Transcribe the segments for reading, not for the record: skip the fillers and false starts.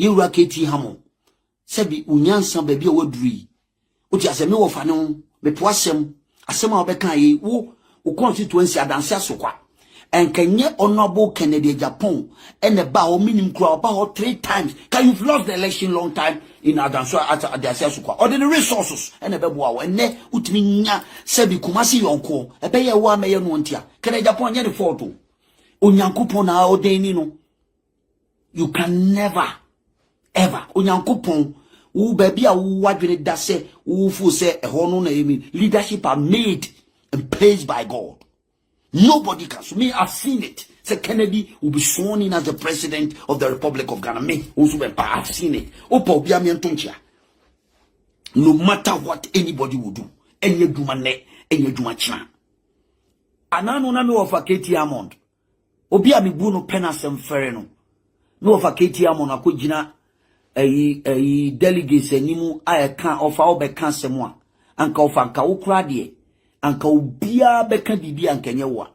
You raketi Hammond. Sebi unyansan baby wadri. Uti asemi wo fano me poasem asema obeka yi wo constituency adanse asokwa. Enkenye honorable Kennedy Japan and ba o minim kura about 3 times. Can you've lost the election long time in adanse adanse asokwa. Or the resources and ebeboa and ne utimi nya sebi kumasi yonko ebeye wa meye no ntia. Kennedy Japan ye the photo. Onyankopon na odeni no. You can never ever onyankopon wo baby a wo wadwene da se wo fu se eho no na emi leadership are made and placed by God. Nobody can. So me, I've seen it. Say Kennedy will be sworn in as the president of the Republic of Ghana. Me, Owusu Bempah, I've seen it. No matter what anybody will do, any dumane, any dumachina. Anano na me ofa Hammond. Obi ami bu no penasem fere no. No ofa Hammond akogina delegates animu ayeka ofa obeka semwa. Anka ofa anka ukra de. Anka ubia beka bibi ankenye wa.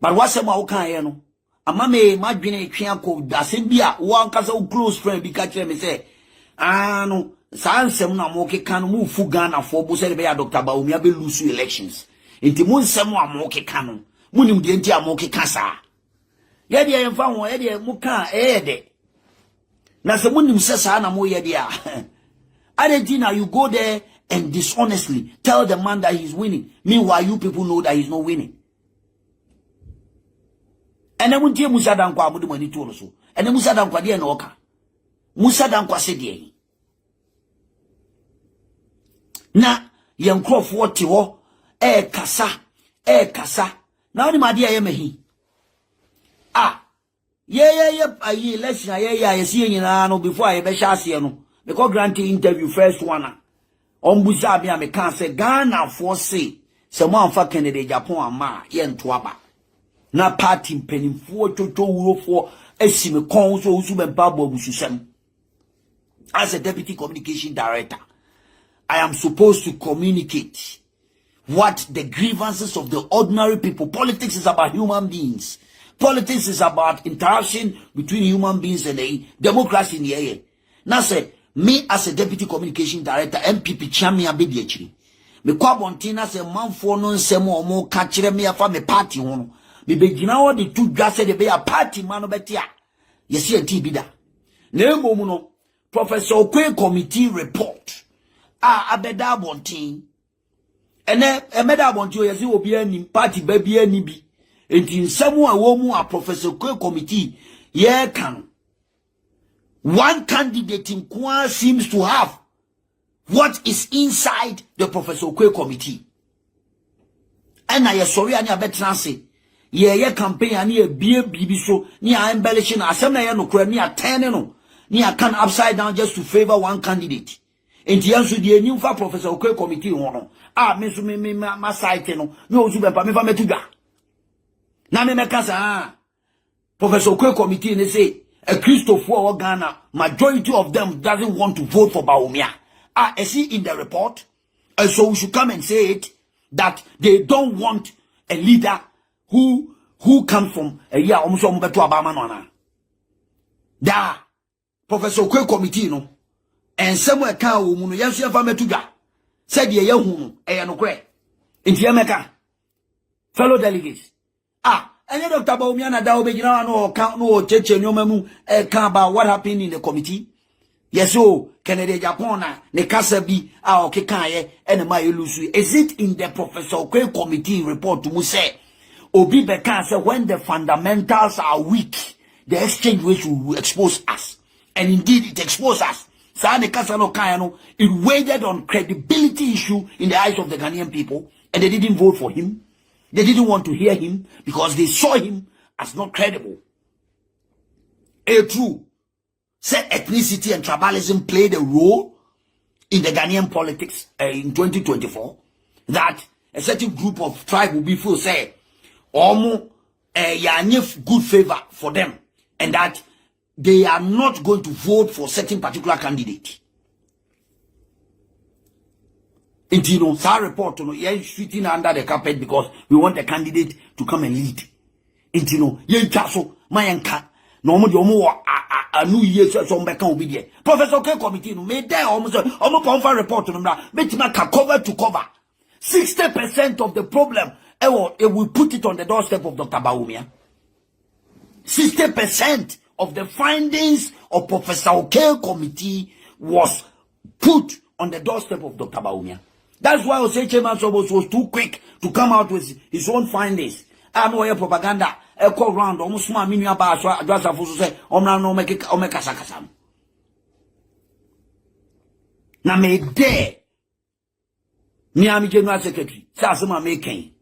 But wasema uka no. Ama me madwene etwe akọ dasebia wo ankasa wo close friend bi ka kire me say no sansem na mo keka no mu fu Ghana for bo say be ya Dr. Bawumia be lose elections. Enti mu nsem a mo keka no. Munim de enti a mo keka sa. Ye de yemfa ho ye de mu ka de. Na se munim se sa na mo ye de a. Argentina, you go there and dishonestly tell the man that he's winning. Meanwhile, you people know that he's not winning. And then when Musa Dankwa amudu mani to so. And then Musa Dankwa de no oka. Musa Dankwa se de. Na yenkrofo te ho kasa. Na oni made aye mehi. Ye election ye see nyina no before aye be sha ase no. Because granting interview first one. Ombuza bi me kan say Ghana for say mo amfa Kennedy Japan ama ye ntoaba na party mpanimfo toto wurofo esime kon so Owusu Bempah Abususem. As a deputy communication director, I am supposed to communicate what the grievances of the ordinary people. Politics is about human beings. Politics is about interaction between human beings and a democracy in the air. Now say me as a deputy communication director, MPP Chamia Bediachiri. Me kwa bontina se manfo no nsemo omo ka kire me afa me party ho. Me begina wo de tu dwase de be a party man no betia. Yesi enti bida. Na emom no Professor Okwe committee report. Abeda bontin. Ene emeda bontin yesi obi ani party ba bi ani bi. Enti nsemo a wo mu a Professor Okwe committee ye kan. One candidate in Kwa seems to have what is inside the Professor Okwe committee. And I sorry ani abetra say ye campaign ani e bie bibi so ni a embellishing asem na ye no kura ni a turn no ni a can upside down just to favor one candidate. Enti yanso de enim fa Professor Okwe committee ho no. Me so me ma site no. Me Owusu Bempah me fa metudwa. Na me kasa Professor Okwe committee ne say a Christopher or Ghana, majority of them doesn't want to vote for Bawumia. I see in the report, so we should come and say it, that they don't want a leader who comes from a year almost to Abama. Da Professor Okwe committee no, and somewhere can woman yes said ye no kwe in Jamaica, fellow delegates. And Dr. Bawumia na dawo begina no count no cheche nyomamu about what happened in the committee. Yes, so Kennedy Japan ne kasa bi okekaye ene ma yelusu. Is it in the Professor Okwe committee report to say obi beka say when the fundamentals are weak, the exchange rate will expose us. And indeed it exposed us. Sa ne kasa no kan no, it weighed on credibility issue in the eyes of the Ghanaian people, and they didn't vote for him. They didn't want to hear him because they saw him as not credible. True. Said ethnicity and tribalism played a role in the Ghanaian politics in 2024. That a certain group of tribe will be full say, good favor for them. And that they are not going to vote for certain particular candidate. Intino, sa report no ye sweeping under the carpet because we want the candidate to come and lead. Intino, ye chaso mayanka no mo de omo anu ye so mbeka obi de professor K committee no me there omo so omo confer report no bra betima ka cover to cover 60% of the problem it will put it on the doorstep of Dr. Bawumia. 60% of the findings of Professor K committee was put on the doorstep of Dr. Bawumia. That's why Osei Chairman Sobos was too quick to come out with his own findings. I know propaganda. I call round almost my mini about just a fool say, no make it Omekasakasam. Na me de Miami General Secretary, Sasama making.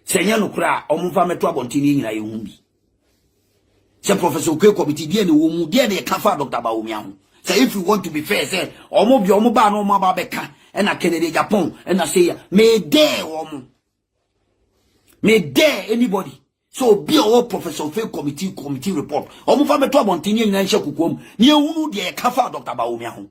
Senya no kra omufa meto abontini nyina ye humbi. Se Professor K committee die ne wo mu die ne kafa Dr. Bawumia ho. Say if you want to be fair, say omo bi omo ba no omo ba beka e na Kennedy Japan e na say me dare omo. Me dare anybody. So be our Professor K committee report. Omo fa meto abontini nyina nhye kokom. Ne ehunu die kafa Dr. Bawumia ho.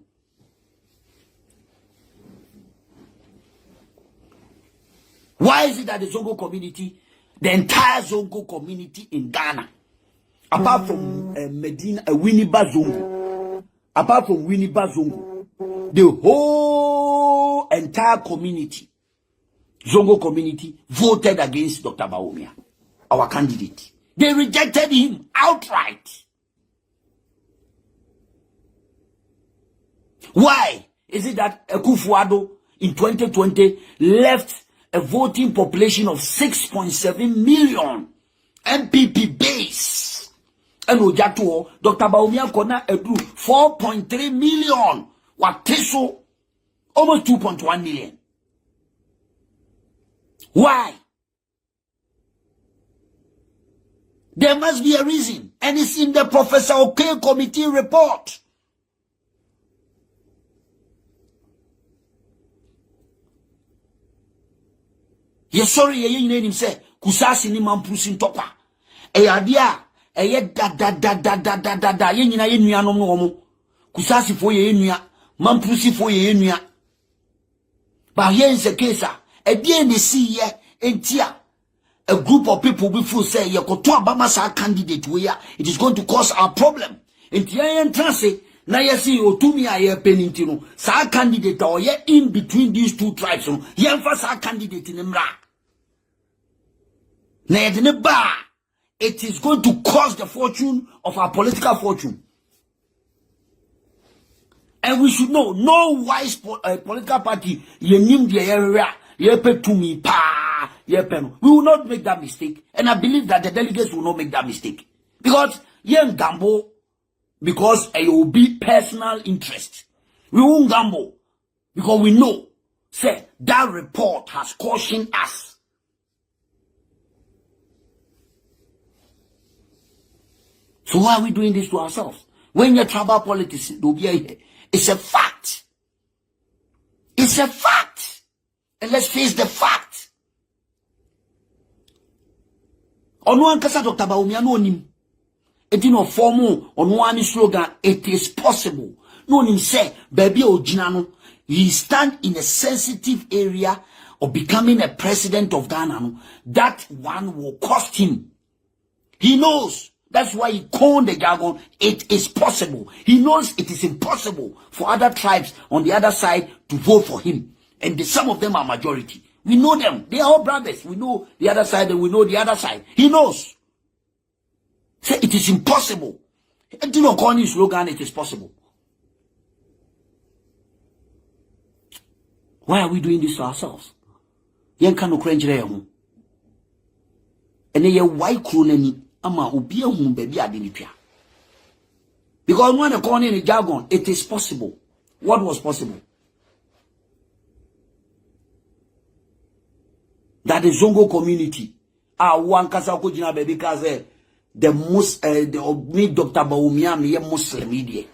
Why is it that the Zongo community, the entire Zongo community in Ghana, apart from Medina, Winneba Zongo, apart from Winneba Zongo, the whole entire community, Zongo community, voted against Dr. Bawumia, our candidate. They rejected him outright. Why is it that Akufo-Addo in 2020 left a voting population of 6.7 million MPP base? And Ojato, Dr. Bawumia Kona Edu 4.3 million. Wateso almost 2.1 million. Why? There must be a reason, and it's in the Professor K committee report. Yes, sorry, ye name him say, Kusasi ni mampusin topa. Adia, da, ye nina ye nuya no mo. Kusasi fo ye nuya, mampusi fo ye nuya. But here is the case, the see ye, entia. A group of people before say, ye ko to abama sa candidate we it is going to cause our problem. Entia entrance, na ye see otumi aye penintino. Sa candidate or ye in between these two tribes, ye emfa sa candidate in mra. It is going to cost the fortune of our political fortune. And we should know, no wise political party, we will not make that mistake. And I believe that the delegates will not make that mistake. Because, gamble, because it will be personal interest. We won't gamble. Because we know, say, that report has cautioned us. So why are we doing this to ourselves? When you're tribal politics, it's a fact. It's a fact. And let's face the fact. On one kasa Dr. Bawumia no nim. It no formal on one slogan, it is possible. No nim say, baby ojinano, he stand in a sensitive area of becoming a president of Ghana. That one will cost him. He knows. That's why he called the jargon, it is possible. He knows it is impossible for other tribes on the other side to vote for him. And some of them are majority. We know them. They are all brothers. We know the other side and we know the other side. He knows. Say it is impossible. And do not call his slogan, it is possible. Why are we doing this to ourselves? Yen kanu krenjire ho. Ene ye wai kronani. Ama ubia hum baby adenipia. Because when they call in the jargon, it is possible. What was possible? That the Zongo community, one kasa kujina baby kaze the Dr. Bawumia me Muslim media.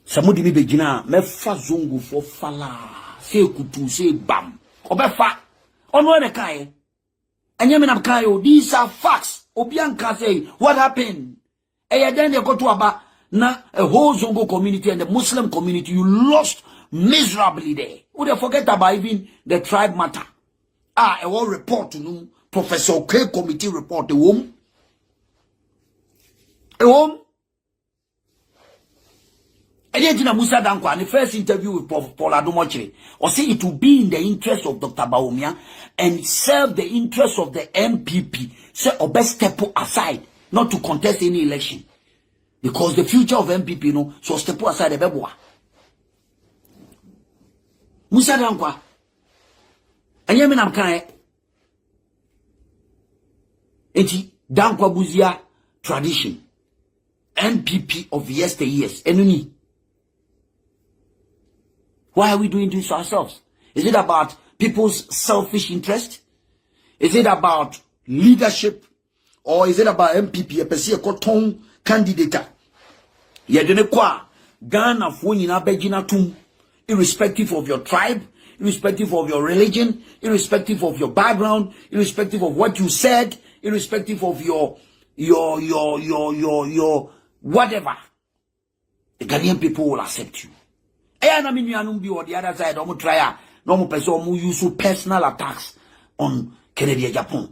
Samudi mi bejina me fa Zongo for fala say kutu say bam. Obefa onwe ne kai. Anyamina kayo, these are facts. Obianka say, what happened? And then they go to Aba, na a whole Zongo community and the Muslim community, you lost miserably there. Would they forget about even the tribe matter? A whole report to know, Professor K committee report, the womb. Ejina Musa Dankwa, the first interview with Paul Adumochiri, or say it will be in the interest of Dr. Bawumia and serve the interest of the MPP. Say, or best step aside, not to contest any election. Because the future of MPP, so step aside the Beboa. Musa Dankwa. And yemen am kind. Eti Dankwa Buzia tradition. MPP of yesteryears. Enuni. Why are we doing this to ourselves? Is it about people's selfish interest? Is it about leadership? Or is it about MPP? A person called candidate. Yedene kwa Ghana fonyina begina tum, irrespective of your tribe, irrespective of your religion, irrespective of your background, irrespective of what you said, irrespective of your whatever. The Ghanaian people will accept you. And I mean, you be on the other side, I'm try normal person who use personal attacks on Canada, Japan.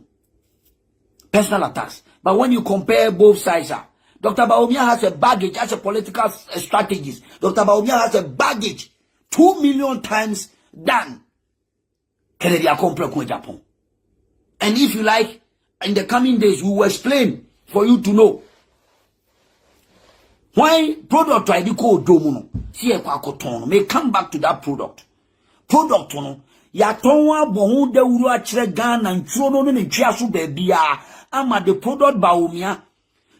Personal attacks. But when you compare both sides, Dr. Bawumia has a baggage as a political strategist. Dr. Bawumia has a baggage 2 million times than Canada compare with Japan. And if you like, in the coming days, we will explain for you to know. Why product I do call Domuno? See a quacoton may come back to that product. Product no Yatonwa Bohun de Ura Chregan and Trono and Chiasu Bebia. Ama the product Bawumia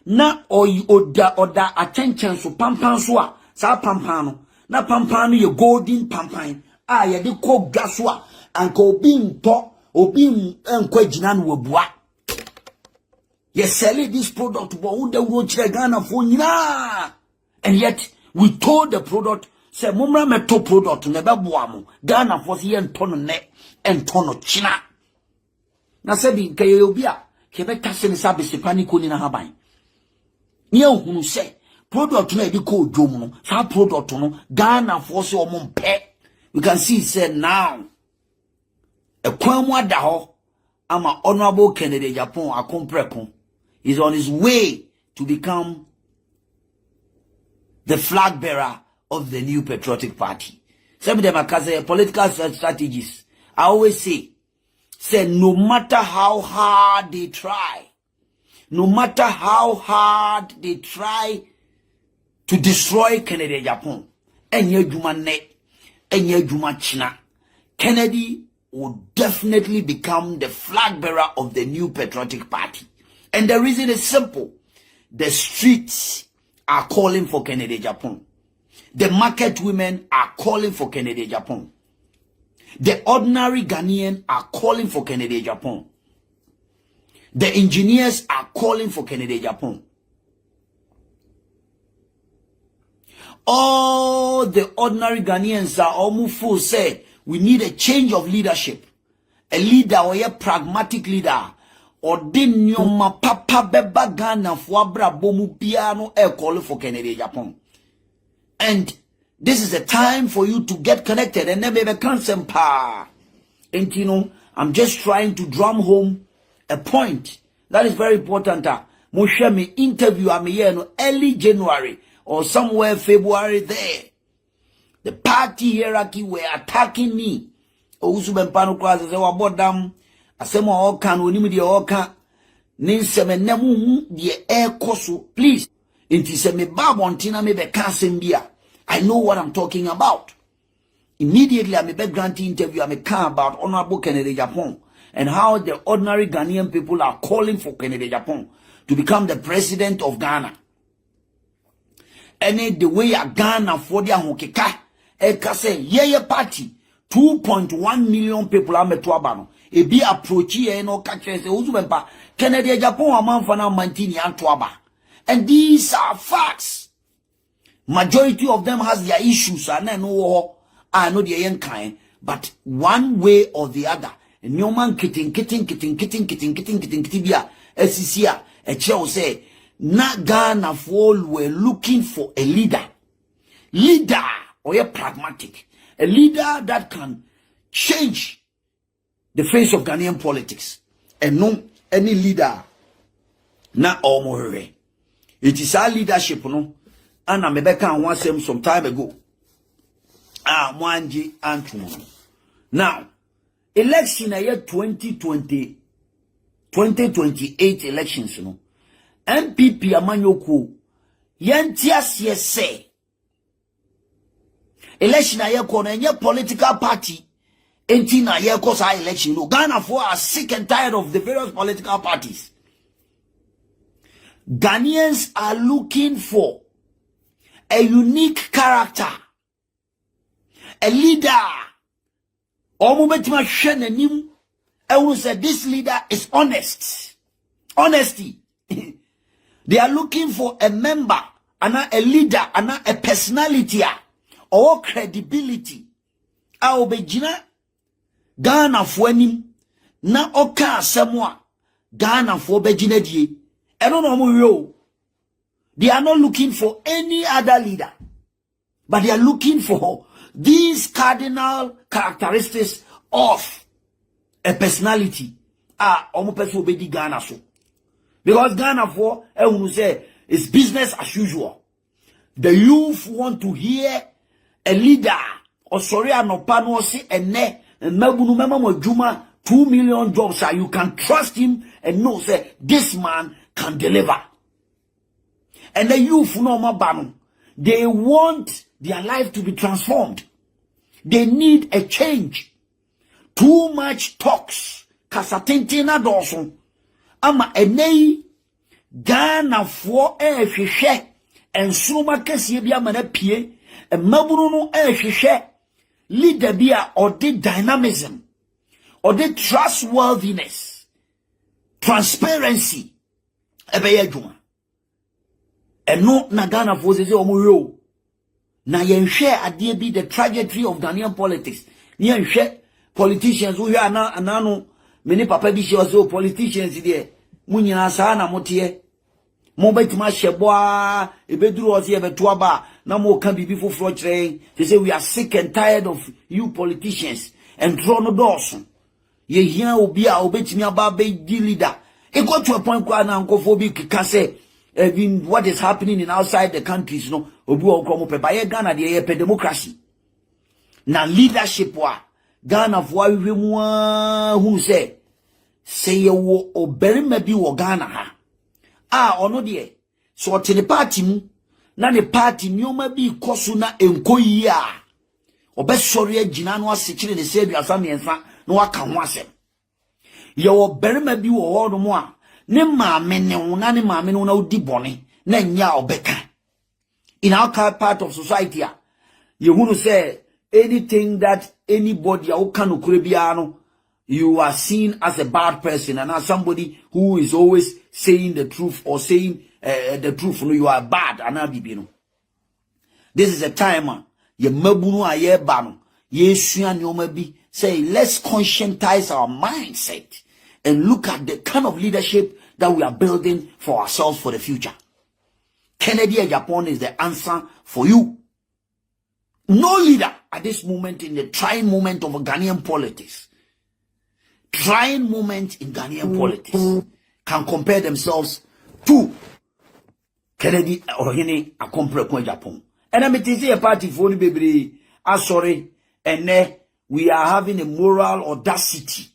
na oda attention so pampansoa sa pampano na pampano ye golden pampan ye de ko gaswa anka obi nto obi enkwa gina no wabua. You sell this product, but who the road Ghana for nyina. And yet we told the product, say mumra meto product neba boamo Ghana for ye ntono ne ntono China. Na sebi kay obia kebe kase ni sabe sepani ko ni na haban. Nye hunu say product na di ko dwom no, sa product no Ghana for say omompe. You can see say now e kwan mu ada ho ama honorable Kennedy Japan akompreko is on his way to become the flag bearer of the new patriotic party. Some of them are political strategists. I always say no matter how hard they try, no matter how hard they try to destroy Kennedy Japan, enye juma ne, enye juma China, Kennedy will definitely become the flag bearer of the new patriotic party. And the reason is simple. The streets are calling for Kennedy Japan. The market women are calling for Kennedy Japan. The ordinary Ghanaian are calling for Kennedy Japan. The engineers are calling for Kennedy Japan. All the ordinary Ghanaians are almost full say we need a change of leadership. A leader or a pragmatic leader. Or din nyoma papa beba Ghana for abra bomu piano e call for Kennedy Japan. And this is a time for you to get connected and never be cancel pa. And you know, I'm just trying to drum home a point that is very important. Moshemi interview am early January or somewhere February there. The party hierarchy were attacking me. Owusu Bempah no class say wabodam asemo oka no nim de oka ninseme nemu de ekoso please inti se me babontina me be kasem bia. I know what I'm talking about. Immediately I me be grant interview I me can about Honorable Kennedy Japan and how the ordinary Ghanaian people are calling for Kennedy Japan to become the president of Ghana. And the way a Ghana for their hokeka eka say ye party 2.1 million people are metwabano e be approach ye no catch say Owusu Bempah Kennedy Japan amanfa na mantini antwaba. And these are facts. Majority of them has their issues and I know the young kind, but one way or the other nyoman kitting bia SCCA a chair say na Ghana for were looking for a leader or a pragmatic, a leader that can change the face of Ghanaian politics, and no any leader na omore. It is our leadership, no. And I'm a once some time ago. Mwanji Antumo. Now, election year 2028 elections, no. MPP Amanyoko, Yantias yes say. Election year corner, political party. 18 year course election. No, Ghana for are sick and tired of the various political parties. Ghanaians are looking for a unique character, a leader. Who said this leader is honest. Honesty. They are looking for a member, a leader, a personality, or credibility. Ghana for him na oka semwa Ghana for bejina die. I don't know. They are not looking for any other leader, but they are looking for these cardinal characteristics of a personality. Obedi Ghana so. Because Ghana for say it's business as usual. The youth want to hear a leader or sorry anopano say ene and 2 million jobs. You can trust him and know say this man can deliver. And the youth they want their life to be transformed. They need a change. Too much talks. Kasatintina doso. Ama enei Ghana for hwehwe ensuma kese bia mana pie emabunu no hwehwe leader bia or the dynamism or the trustworthiness, transparency ebeye adwuma eno na Ghana for say omoyo na yenhwe ade bi the trajectory of Ghanaian politics ni yenhwe politicians who are anano many papa bi she was politicians there munyina saa na motie mo betima hyeboa ebeduru ose ebeto aba na mo ka bibi foforo kire. They say we are sick and tired of you politicians and draw no doors. Ye hia obi a obetimi aba be leader. It got to a point where na nkofobia can say even what is happening in outside the countries, no obi o komo pe ba ye Ghana de ye pe democracy na leadership wa Ghana fo ahwehwemu hu say ye wo oberima bi wo Ghana ha ono de so te ne party mu na ne party nyoma bi koso na enkoyi obesori agina no asekire ne se aduasa miensa na waka ho asem ye wo oberima bi wo ho no mo a ne maame ne wona ne maame no na odi bone na nya obeka in our part of society you who say anything that anybody who can ukrebiano you are seen as a bad person and as somebody who is always saying the truth or saying the truth. No, you are bad. This is a time ye mabunu aye bano ye suan yomabi say let's conscientize our mindset and look at the kind of leadership that we are building for ourselves for the future. Kennedy and Japan is the answer for you. No leader at this moment in the trying moment of Ghanaian politics, trying moment in Ghanaian politics, can compare themselves to Kennedy or any a compare Japan. And I'm a party for the baby. Sorry, and we are having a moral audacity.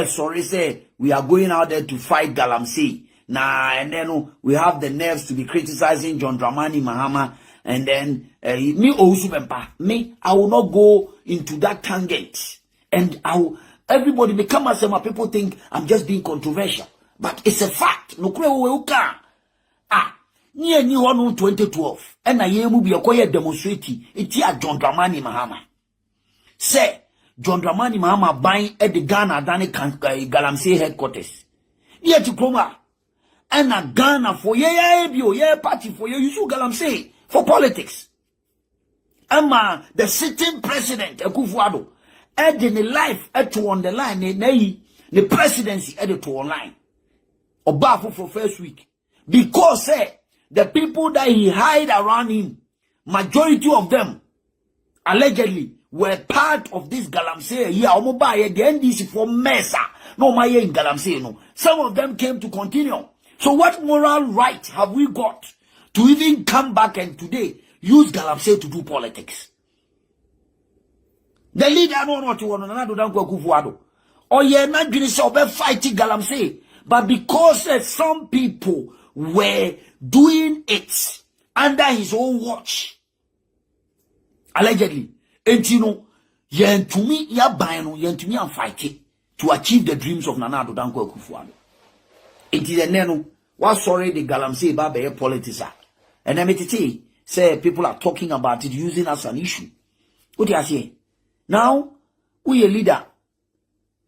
Sorry, say we are going out there to fight Galamsey. Nah, and then we have the nerves to be criticizing John Dramani Mahama. And then me Owusu Bempah, me, I will not go into that tangent. And everybody become as my people think I'm just being controversial. But it's a fact. No kwe near New One 2012. And I am be a quiet demonstrating. It's John Dramani Mahama. Say John Dramani Mahama buying at the Ghana Dani Galamsey headquarters. Yet to Kroma. And a Ghana for ye party for you should Galamsey for politics. Emma, the sitting president, Akufo-Addo, adding the life to on the line, the presidency added to online. Obafo for first week. Because the people that he hide around him, majority of them, allegedly, were part of this Galamsey. Yeah, Omobaye, the NDC for Mesa. No, my in Galamsey, no. Some of them came to continue. So what moral right have we got to even come back and today use Galamsey to do politics? The leader no what you want to do don't go kufuado. Or you're not going to fight Galamsey. But because some people were doing it under his own watch, allegedly, and you know, yen to me, and fight it to achieve the dreams of Nana Addo Dankwa Akufo-Addo. It is a neno. What sorry the Galamsey about the politics are. And then say people are talking about it using as an issue. What do you say? Now, we a leader.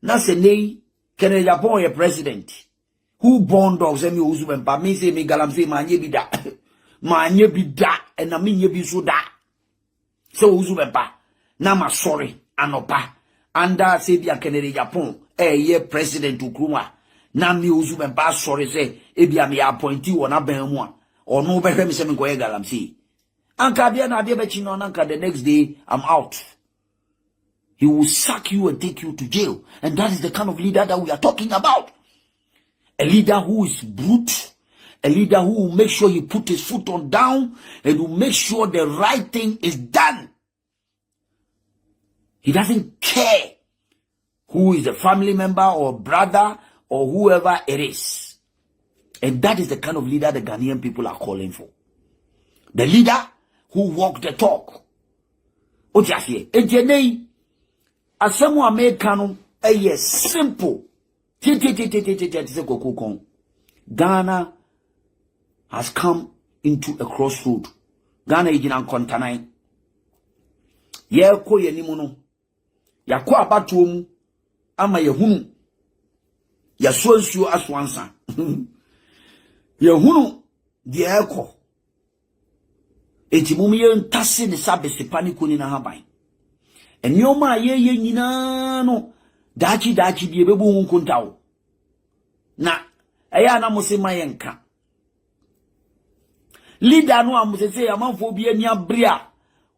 Na se nei Kennedy Japan a president. Who born dogs and Owusu Bempah me say me Galamsey manye bi da. Manye bi da and na me nye bi so da. So Owusu Bempah na ma sorry anopa. Anda se bi Kennedy Japan ye president Ukruma. Na me Owusu Bempah sorry say e bi me appointee wona ban mu a. Ono be hwe me se me go ye Galamsey. Anka bia na bia be chi no anka the next day I'm out. He will sack you and take you to jail. And that is the kind of leader that we are talking about. A leader who is brute. A leader who will make sure he put his foot on down and will make sure the right thing is done. He doesn't care who is a family member or brother or whoever it is. And that is the kind of leader the Ghanaian people are calling for. The leader who walk the talk. Asemu America no simple. Ghana has come into a crossroad. Ghana is in kontanai. Ye ko ye nimu no. Ya ko abatuo mu ama ye hunu. Ya so nsuo aswansa. Ye hunu de ekọ. Eti mum ye ntase ne sabese paniko ni na haban. And your ma ye nyina dachi bi ebebu hunkuntawo. Na eya na mose mayenka. Leader no amuse amanfo bi ani abria.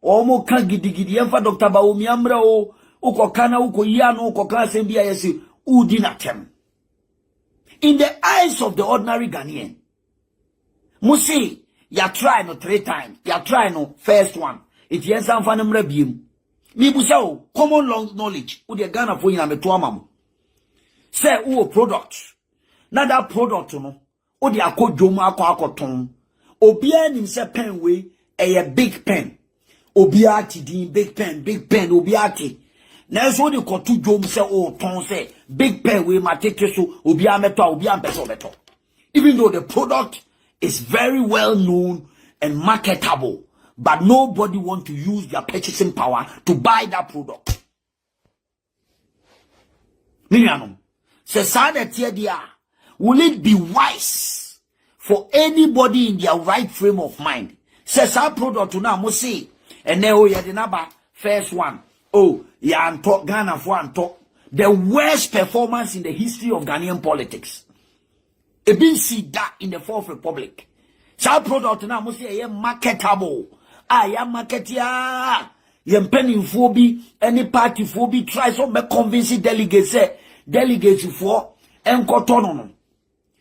Omo ka gidigidi emfa Dr. Bawumia mra o ukoka na ukoyia no ukoka asem bia yesi udi na tem. In the eyes of the ordinary Ghanaian, muse ya try no 3 times. Ya try no first one. It yensa mfa mra biem. Mi busao common long knowledge. U de Ghana for yina meto amam. Say u product. Na that product no. U de akodwom akoton. Obia nim se pen we a big pen. Obia ti din big pen obia ti. Na so de kotu dwom se o ton se big pen we ma take so obia meto obia mpeso beto. Even though the product is very well known and marketable. But nobody want to use their purchasing power to buy that product. Miriam, will it be wise for anybody in their right frame of mind? Says our product to now must say, and now you the number first one. Oh, yeah, and talk Ghana for and talk the worst performance in the history of Ghanaian politics. It been see that in the Fourth Republic. So our product now must say marketable. I am marketia. Yem penny phobi, any party phobi try so me convince delegates for enkotono.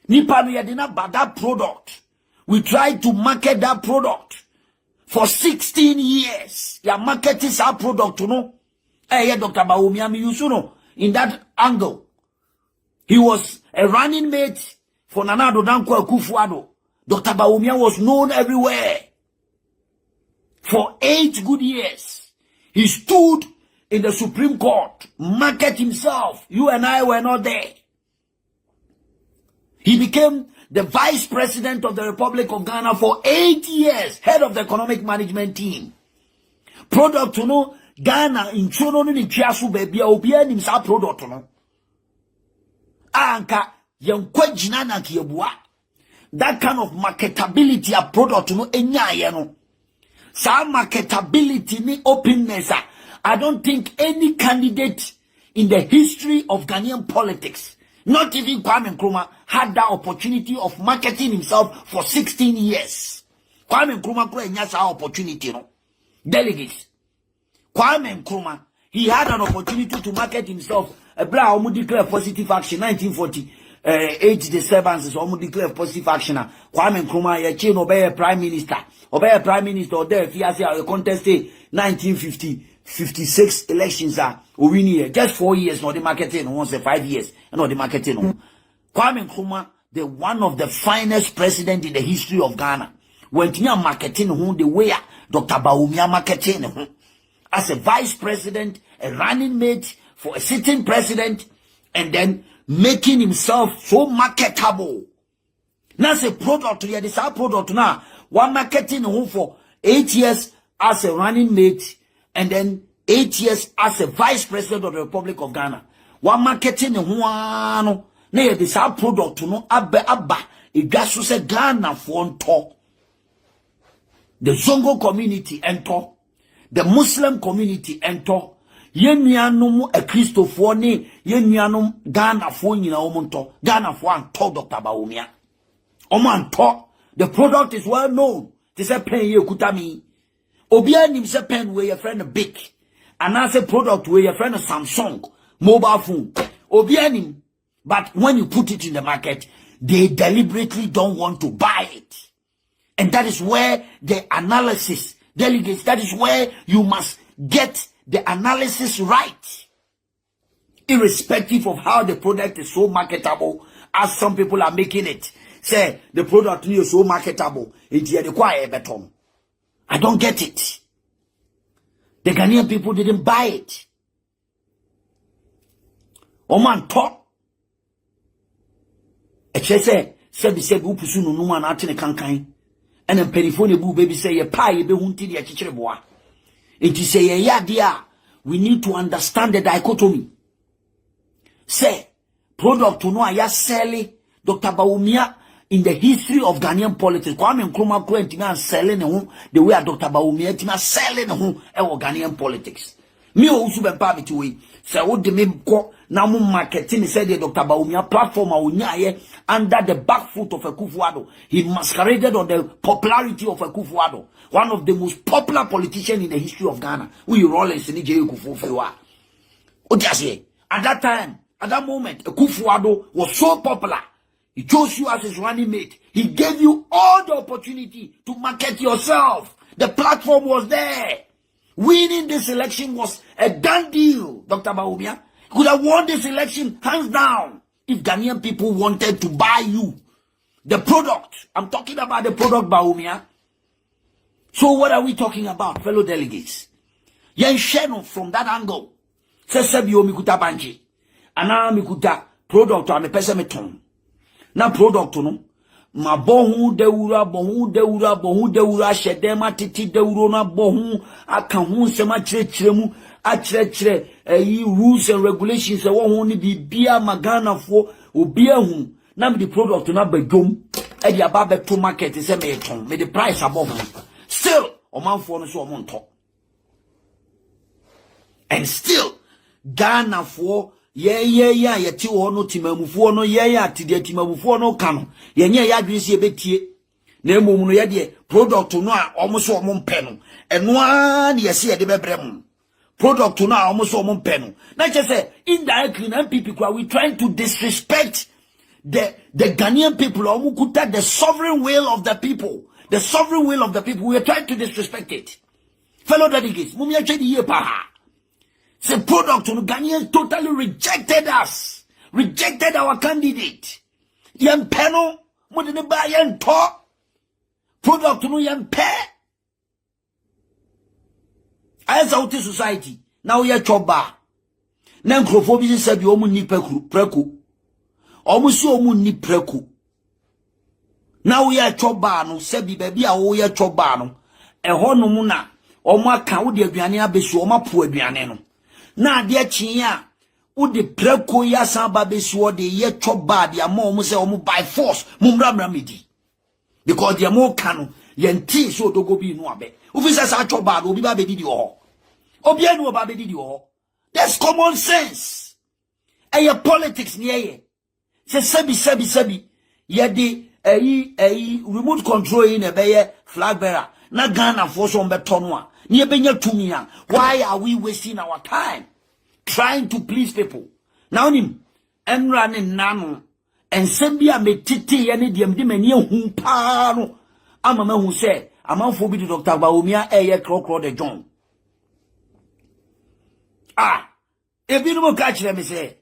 Nipa no yedina ba that product. We tried to market that product for 16 years. Ya market is our product, no. Dr. Bawumia mi yusuno in that angle. He was a running mate for Nana Addo Dankwa Akufo-Addo. Dr. Bawumia was known everywhere. For 8 good years, he stood in the Supreme Court, market himself. You and I were not there. He became the Vice President of the Republic of Ghana for 8 years, head of the economic management team. Product to know Ghana in Chono ni Chiasu baby obia nim sa product to know. Anka yenkwajina na kiebua. That kind of marketability a product to know enya ye no. Some marketability ni openness. I don't think any candidate in the history of Ghanaian politics, not even Kwame Nkrumah, had that opportunity of marketing himself for 16 years. Kwame Nkrumah had that opportunity, no? Delegates. Kwame Nkrumah, he had an opportunity to market himself. A black declared positive action, 1940. age disturbances or declare positive action. Kwame Nkrumah ye chain obey prime minister. Obey prime minister or there if you say contest 1956 elections are winning just 4 years not the marketing once 5 years not the marketing. Kwame Nkrumah, the one of the finest president in the history of Ghana. When you marketing the way Dr. Bawumia marketing as a vice president, a running mate for a sitting president, and then making himself so marketable. Now a product here, this our product now. One marketing who for 8 years as a running mate, and then 8 years as a vice president of the Republic of Ghana. One marketing who no, this our product no abba. It just was a Ghana for talk. The Zongo community enter, the Muslim community enter. Yenuanum a Christopher ni yenuanum Ghana for nyina omonto Ghana for anto Dr. Bawumia. Omanto the product is well known. This a pen ye kutami. Obia nim se pen where your friend big. And as a product where your friend Samsung mobile phone. Obia nim, but when you put it in the market, they deliberately don't want to buy it. And that is where the analysis, delegates, that is where you must get the analysis right. Irrespective of how the product is so marketable, as some people are making it. Say, the product is so marketable, it's the quiet beton. I don't get it. The Ghanaian people didn't buy it. Oman talk. Say, upusu no numa na atene kankan. And then periphone boo baby say ye pie be hunti the chicheboa. It is say ya dia. We need to understand the dichotomy. Say product to know ya selling Dr. Bawumia in the history of Ghanaian politics. Kwame Nkrumah and selling the way Dr. Bawumia selling Ghanaian politics. Me Owusu Bempah me say what the me go na mo marketing said the Dr. Bawumia platform under the back foot of Akufo-Addo. He masqueraded on the popularity of Akufo-Addo, one of the most popular politicians in the history of Ghana. We Rollins in Akufo-Addo. At that time, at that moment, Akufo-Addo was so popular. He chose you as his running mate. He gave you all the opportunity to market yourself. The platform was there. Winning this election was a done deal, Dr. Bawumia. Could have won this election hands down if Ghanaian people wanted to buy you. The product. I'm talking about the product, Bawumia. So what are we talking about, fellow delegates? Yen Sheno from that angle. Sesebio mikuta banji. Ana mikuta product ame pese meton. Na product no. Ma bohu deura shedema titi deuro na bohu akahu sema chirechiremu achirechire rules and regulations e wo ni bibia magana fo obia hu na me the product na badwom e dia ba beto market se me ton me the price above still omanfo no so omonto and still Ghana for ye ti wo no timamufuo no ye atide timamufuo no ka no ye nye ya adwisi e betie na emom no ye de product no a omoso omompe no eno a na ye se ye de bebrem product no a omoso omompe no na che say indirectly na people we trying to disrespect the Ghanaian people omukuta the sovereign will of the people we are trying to disrespect it. Fellow delegates mumia chedi ye pa. The product of Ghanaians totally rejected us, rejected our candidate. Yan peno, mudine ba yan to. Product no yan pe. As out society, now we are choba. Na nkrofo said you omu ni preku. Omu si omu ni preku. Now we are choba no sebi baby a wo ye choba no. Eho no mu na omu aka wo de aduane abesu omu apo aduane no. Na de chinya wo de preko ya san ba besuo de ye choba de am se omu by force mumra medi because de am ka no ye nti so dogo bi no abe ofisa sa choba do obi ba be di ho obi anu ba be di ho. That's common sense. Eye politics ni eye se sabi ye de remote control in e be ye flag bearer na Ghana for so mbeto no a why are we wasting our time trying to please people? Now him and running nano and sembia me titi ye ne dem de mani hu pa no ama ma hu se amanfo bi Dr. Bawumia eye krokro de John ebi no mo ka kire me se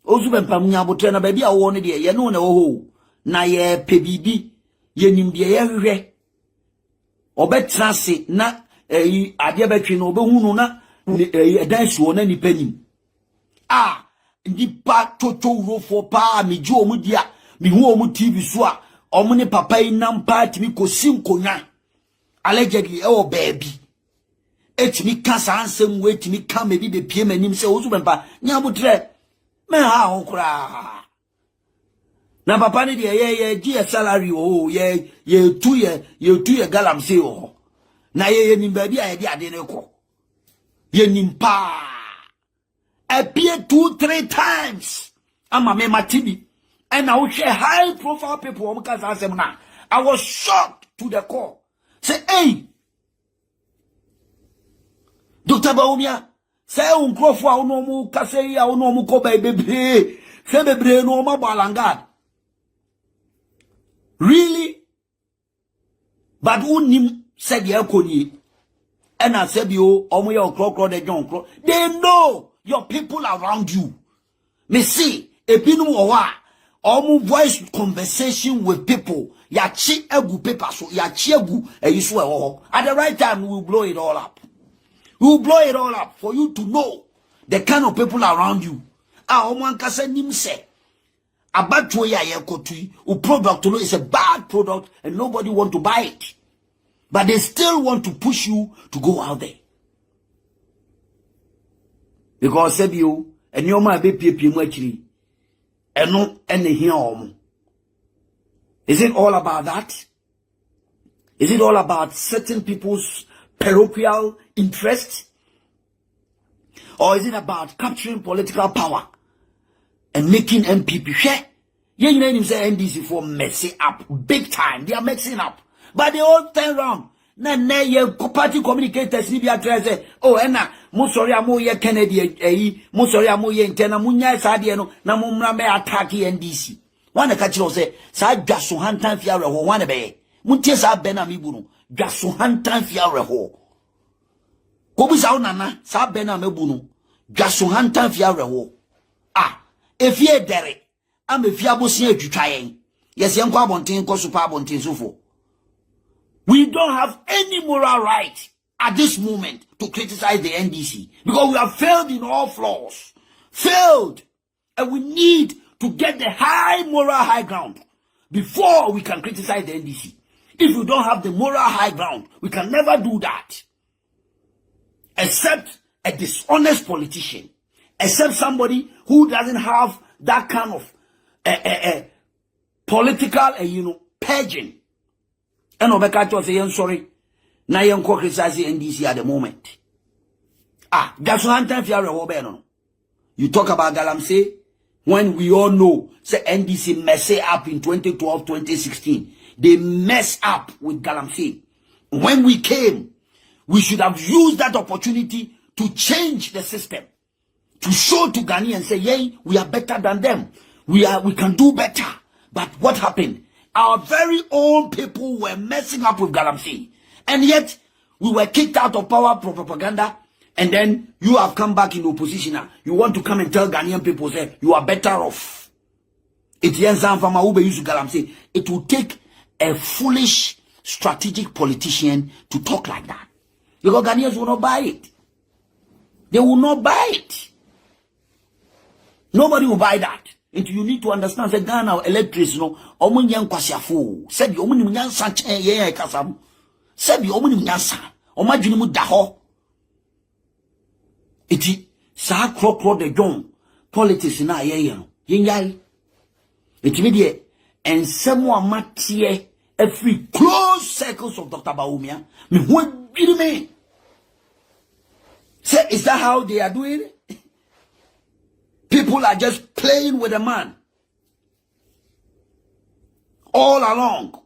Owusu Bempah munya botre na ba bi a wo ne de ye no na wo ho na ye pe bibi ye nim de ye hwehwe obetra se na ade betwe no obehu no na edan suo na nipa nim nipa toto urofo pa mi ju omu dia mi hu omu TV so a omu ne papa inam party mi kosi nkonya allegedly o baby etimi kasa ansem we etimi ka me bi be pie manim se Owusu Bempah nya botre me ha ho kura na papa ne de ye gi salary ye tu ye galamsey na ye nim ba bi a ye de ade ne ko ye nim pa appear 2-3 times ama me matibi and I will share high profile people I was shocked to the core. Say, hey, Dr. Bawumia, say unkrofu uno mu kasei uno mu ko bebre say bebre no ma balangad. Really? But unim said ye konyi. And I said you omo ye okro de John kro. They know your people around you. Me see ebinu owa omo voice conversation with people. Ya chi egu paper so ya chi egu eyiso ewo. At the right time we will blow it all up. We will blow it all up for you to know the kind of people around you. Omo ankasa nim se abatwo ya ye kotui u product no is a bad product and nobody want to buy it. But they still want to push you to go out there. Because said you and your man be PPM and no any here. Is it all about that? Is it all about certain people's parochial interests? Or is it about capturing political power and making MPP share? Yeah, you know him say NDC for messing up big time. They are messing up. But they all turn around. Na ye party communicators ni bi address oh ena mo sorry amo ye Kennedy mo sorry amo ye intena munya saade no na mo mra me attack NDC wana ka kire say sa dwaso hantan fi areho wana be muntie sa be na mebu no dwaso hantan fi areho ko bi sa nana sa be na mebu no dwaso hantan fi areho efie dere am efie abosia atwitwa yen yes yen kwa bonten ko super bonten sofo. We don't have any moral right at this moment to criticize the NDC because we have failed in all flaws. Failed. And we need to get the moral high ground before we can criticize the NDC. If we don't have the moral high ground, we can never do that. Except a dishonest politician. Except somebody who doesn't have that kind of political, purging. And Obekacho say, sorry, na yen ko criticize NDC at the moment. That's one time you talk about Galamsey when we all know say NDC messed up in 2012, 2016. They messed up with Galamsey. When we came, we should have used that opportunity to change the system, to show to Ghanaians and say, yay, we are better than them. We can do better. But what happened? Our very own people were messing up with Galamsey. And yet, we were kicked out of power for propaganda. And then, you have come back in opposition now. You want to come and tell Ghanaian people, say, you are better off. It will take a foolish, strategic politician to talk like that. Because Ghanaians will not buy it. They will not buy it. Nobody will buy that. And you need to understand that Ghana electors no omunyan kwasiafo sabi omuni munyansa chen ye kasam sabi omuni munyansa omadwini mu da ho eti sa krokro de John politics na ye no yenyai eti me de ensemo amatie every close circles of Dr. Bawumia me ho adwiri me say is that how they are doing it? People are just playing with a man all along.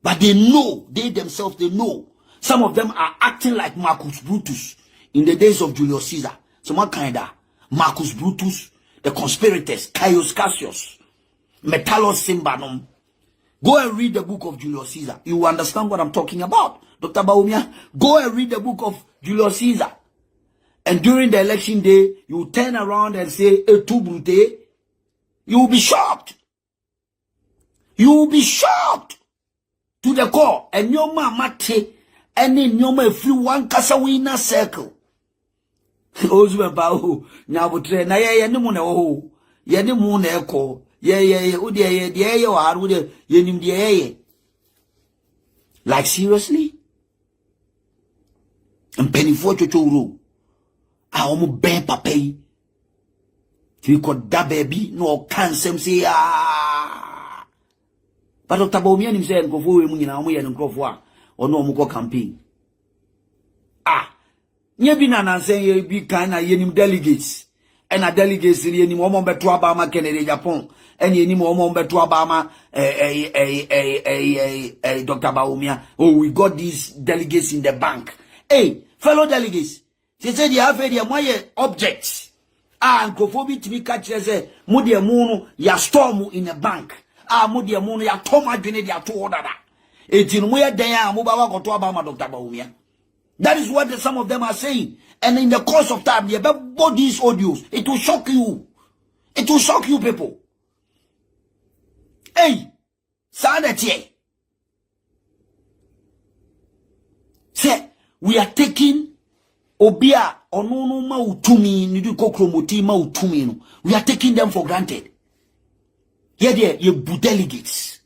But they know, they themselves, they know. Some of them are acting like Marcus Brutus in the days of Julius Caesar. So what kind of Marcus Brutus the conspirators, Caius Cassius, Metallus Simbanum. Go and read the book of Julius Caesar. You will understand what I'm talking about. Dr. Bawumia, go and read the book of Julius Caesar. And during the election day, you turn around and say, "Etu brute." You will be shocked. You will be shocked to the core. And your mama te, and in your ma free one casawina circle. Owusu Bempah, now but na ye ni mo na ho, ye ni mo na eko. Like seriously? And penny for chocho I almost Bempah pay. You could da baby no cancer say but Dr. Bawumia himself go for him na mo ye no crofo or no mo campaign. Nye bi na nansen ye bi kan na ye nim delegates. And a delegates ye nim omo beto abama Kennedy Japan. And ye nim omo beto abama Dr. Bawumia. Oh, we got these delegates in the bank. Hey, fellow delegates. They said you have a moye objects. Nkofo to be catch say mo de mu ya storm in a bank. Mo de mu ya tom adwene de ato order da. Etinu mo ye dan mo ba wa goto abama Dr. Bawumia. That is what some of them are saying. And in the course of time, you better bought these audios. It will shock you. It will shock you people. Hey, Sadati. Say, we are taking Obia Onono Mautumi, Nidu Kokromoti Mautumi. We are taking them for granted. Yeah, you delegates.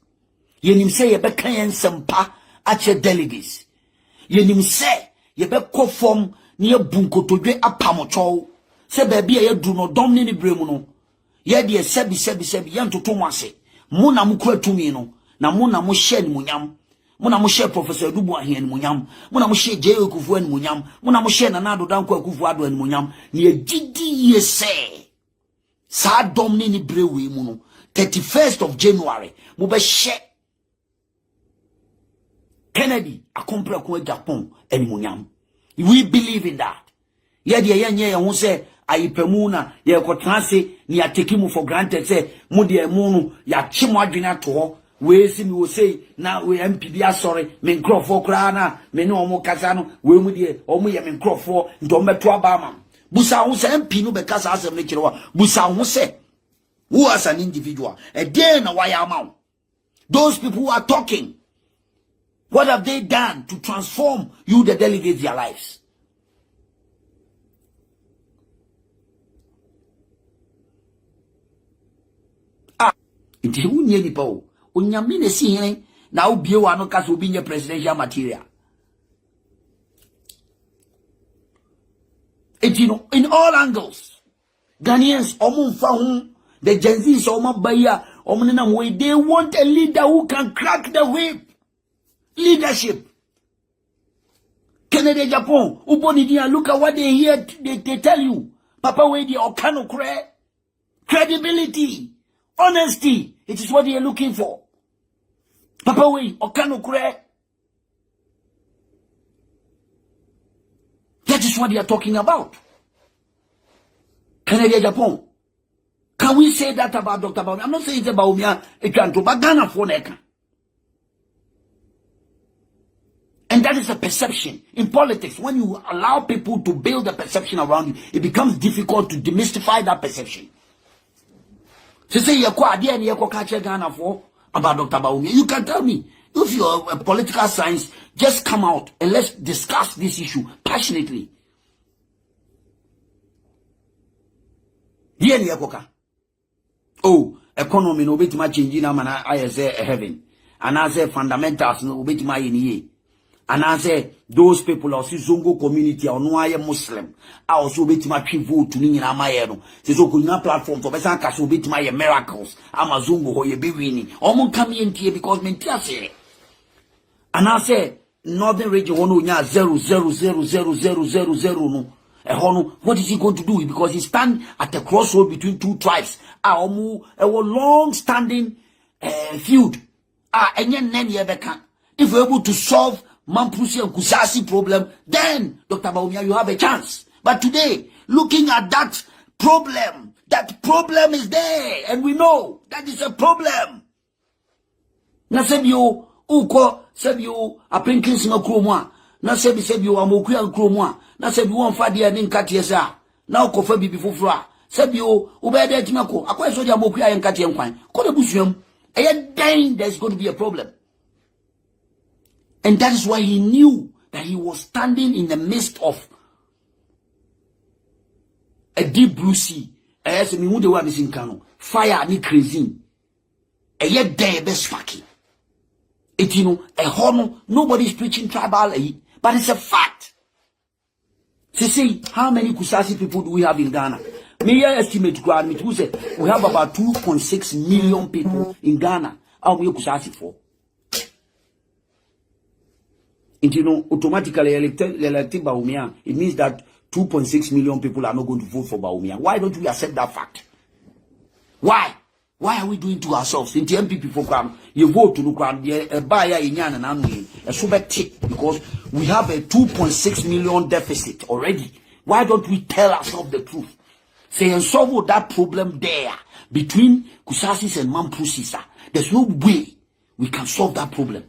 You nim say you be kayen sempa at your delegates. You nim say you be ko form near bunkotodwe apamocho. Se baby ye do no dom ni bremu no. Ye de sebi yan toto wase. Mo na mo kura tumi no. Na mo na mo share ni munyam. Mo na mo share Professor Dubu Ahia ni munyam. Mo na mo share J. Okufu ni munyam. Mo na mo share Nana Addo Dankwa Akufu Addo ni munyam. Ni ye gidi ye se. Sa dom ni brewe mu no. 31st of January. Mo be share Kennedy akompre ko Japan eni munyam. We believe in that. Ye de ye who say ayipemu na ye ko transe ni ateki mu for granted say mu de mu no ya chimo adwena to ho we si mi wo say na we MPB asori me nkrofo kra na me ne omo kasa no we mu de omo ye me nkrofo ndo meto abama busa ho say MP no be kasa asem ne kire wa busa ho say who as an individual a day na why am those people who are talking. What have they done to transform you, the delegates, their lives? It is unye ni po. Unyamine si hene na ubie wa no kaso binye presidential material. It in all angles. Ghanaians, the Gen Zs, they want a leader who can crack the whip. Leadership. Kennedy Japan, Ubonidia, look at what they hear, they tell you. Papa Wadi or Kano credibility, honesty, it is what they are looking for. Papa Wadi or Kano that is what they are talking about. Kennedy Japan. Can we say that about Dr. Bawumia? I'm not saying it's about Bawumia, it can't do, but Ghana for Neka. And that is a perception. In politics, when you allow people to build a perception around you, it becomes difficult to demystify that perception. So say you're quite and you're Ghana for about Dr. Bawumia. You can tell me, if you're a political science, just come out and let's discuss this issue passionately. Oh, economy no bit much changing now, man. I say heaven. And I say fundamentals no bit my in ye. And I say those people are Zongo community or no I am Muslim. I also bet my vote to me in Amayeno. Says Okuna platform to Besan Castle bit my miracles. I'm a Zongo or you be winning. Almost come in here because Mentia say. And I say Northern region 0.0000000 no. What is he going to do? Because he stand at the crossroad between two tribes. A long standing feud. And if we're able to solve Mampusi and Kusasi problem, then Dr. Bawumia, you have a chance. But today, looking at that problem, That problem is there, and we know that is a problem. Na sebio uko sebio apenkins makromwa na sebio amokuya kromwa na sebio wonfa de ne nkate sa na ukofa bibi foforo a sebio ubede atimako akwa so de amokuya nkate nkwan ko de busuam then there's going to be a problem. And that is why he knew that he was standing in the midst of a deep blue sea. As me who the one is in Kano, fire ni crazy. A yet there be sparky. It a hormone, nobody's preaching tribal, but it's a fact. See how many Kusasi people do we have in Ghana? May I estimate ground who said we have about 2.6 million people in Ghana. How many Kusasi for? Automatically elected Bawumia, it means that 2.6 million people are not going to vote for Bawumia. Why don't we accept that fact? Why? Why are we doing to ourselves? In the MPP program, you vote to look around a buyer in Yan and Amway, a super tick, because we have a 2.6 million deficit already. Why don't we tell ourselves the truth? Say and solve that problem there between Kusasis and Mampusisa. There's no way we can solve that problem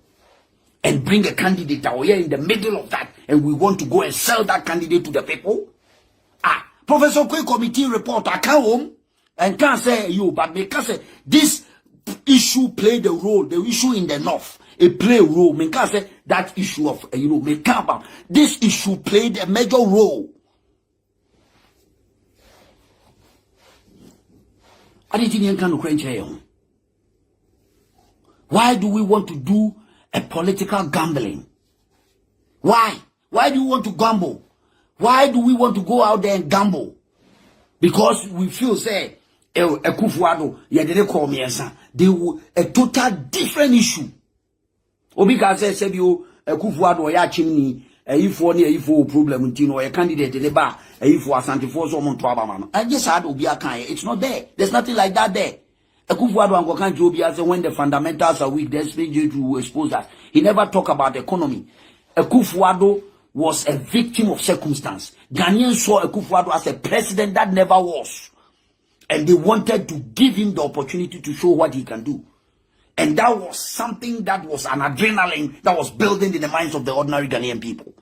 and bring a candidate that we are in the middle of that, and we want to go and sell that candidate to the people. Professor Kwe committee report, I come home and can't say you, but because this issue played a role, the issue in the north, it played a role. Because that issue of Mekaba, this issue played a major role. Why do we want to do a political gambling? Why? Why do you want to gamble? Why do we want to go out there and gamble? Because we feel say a kufuado ya dede call me they will a total different issue. Obika said you a kufuado ya chimney if one ifo problem ntino a candidate de ba ifo asante for so mon to abama. I just had obia kan. It's not there. There's nothing like that there. Akufuado and Gokan Jobia said when the fundamentals are weak, there's you to expose that. He never talk about the economy. Akufuado was a victim of circumstance. Ghanaians saw Akufuado as a president that never was. And they wanted to give him the opportunity to show what he can do. And that was something that was an adrenaline that was building in the minds of the ordinary Ghanaian people.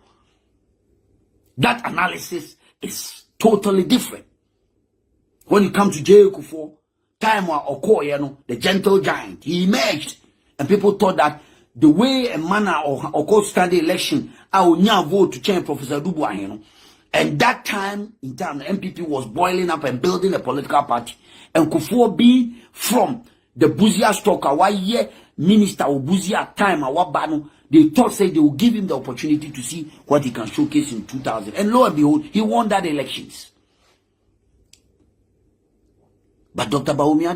That analysis is totally different. When it comes to J. Kufuor, time Okoye, the gentle giant, he emerged, and people thought that the way a manner or court stand the election, I will now vote to change Professor Dubois, and that time in time the MPP was boiling up and building a political party, and Kufuor being from the Buzia stock, why year minister or Buzia time Awabano, they thought say they will give him the opportunity to see what he can showcase in 2000, and lo and behold, he won that elections. But Dr. Bawumia,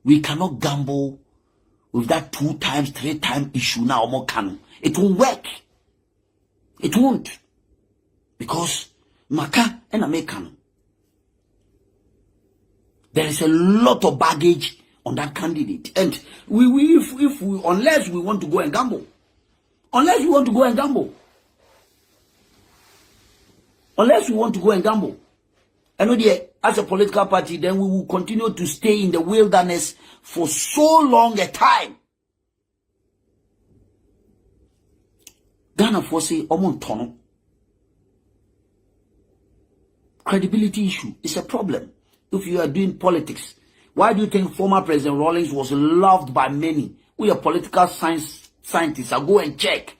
we cannot gamble with that 2 times, 3 times issue now. More canon. It won't work. It won't. Because Maka and American. There is a lot of baggage on that candidate. And if we unless we want to go and gamble. Unless we want to go and gamble. Unless we want to go and gamble. And as a political party, then we will continue to stay in the wilderness for so long a time. Ghana for say Omontono. Credibility issue is a problem. If you are doing politics, why do you think former President Rawlings was loved by many? We are political scientists. I'll go and check.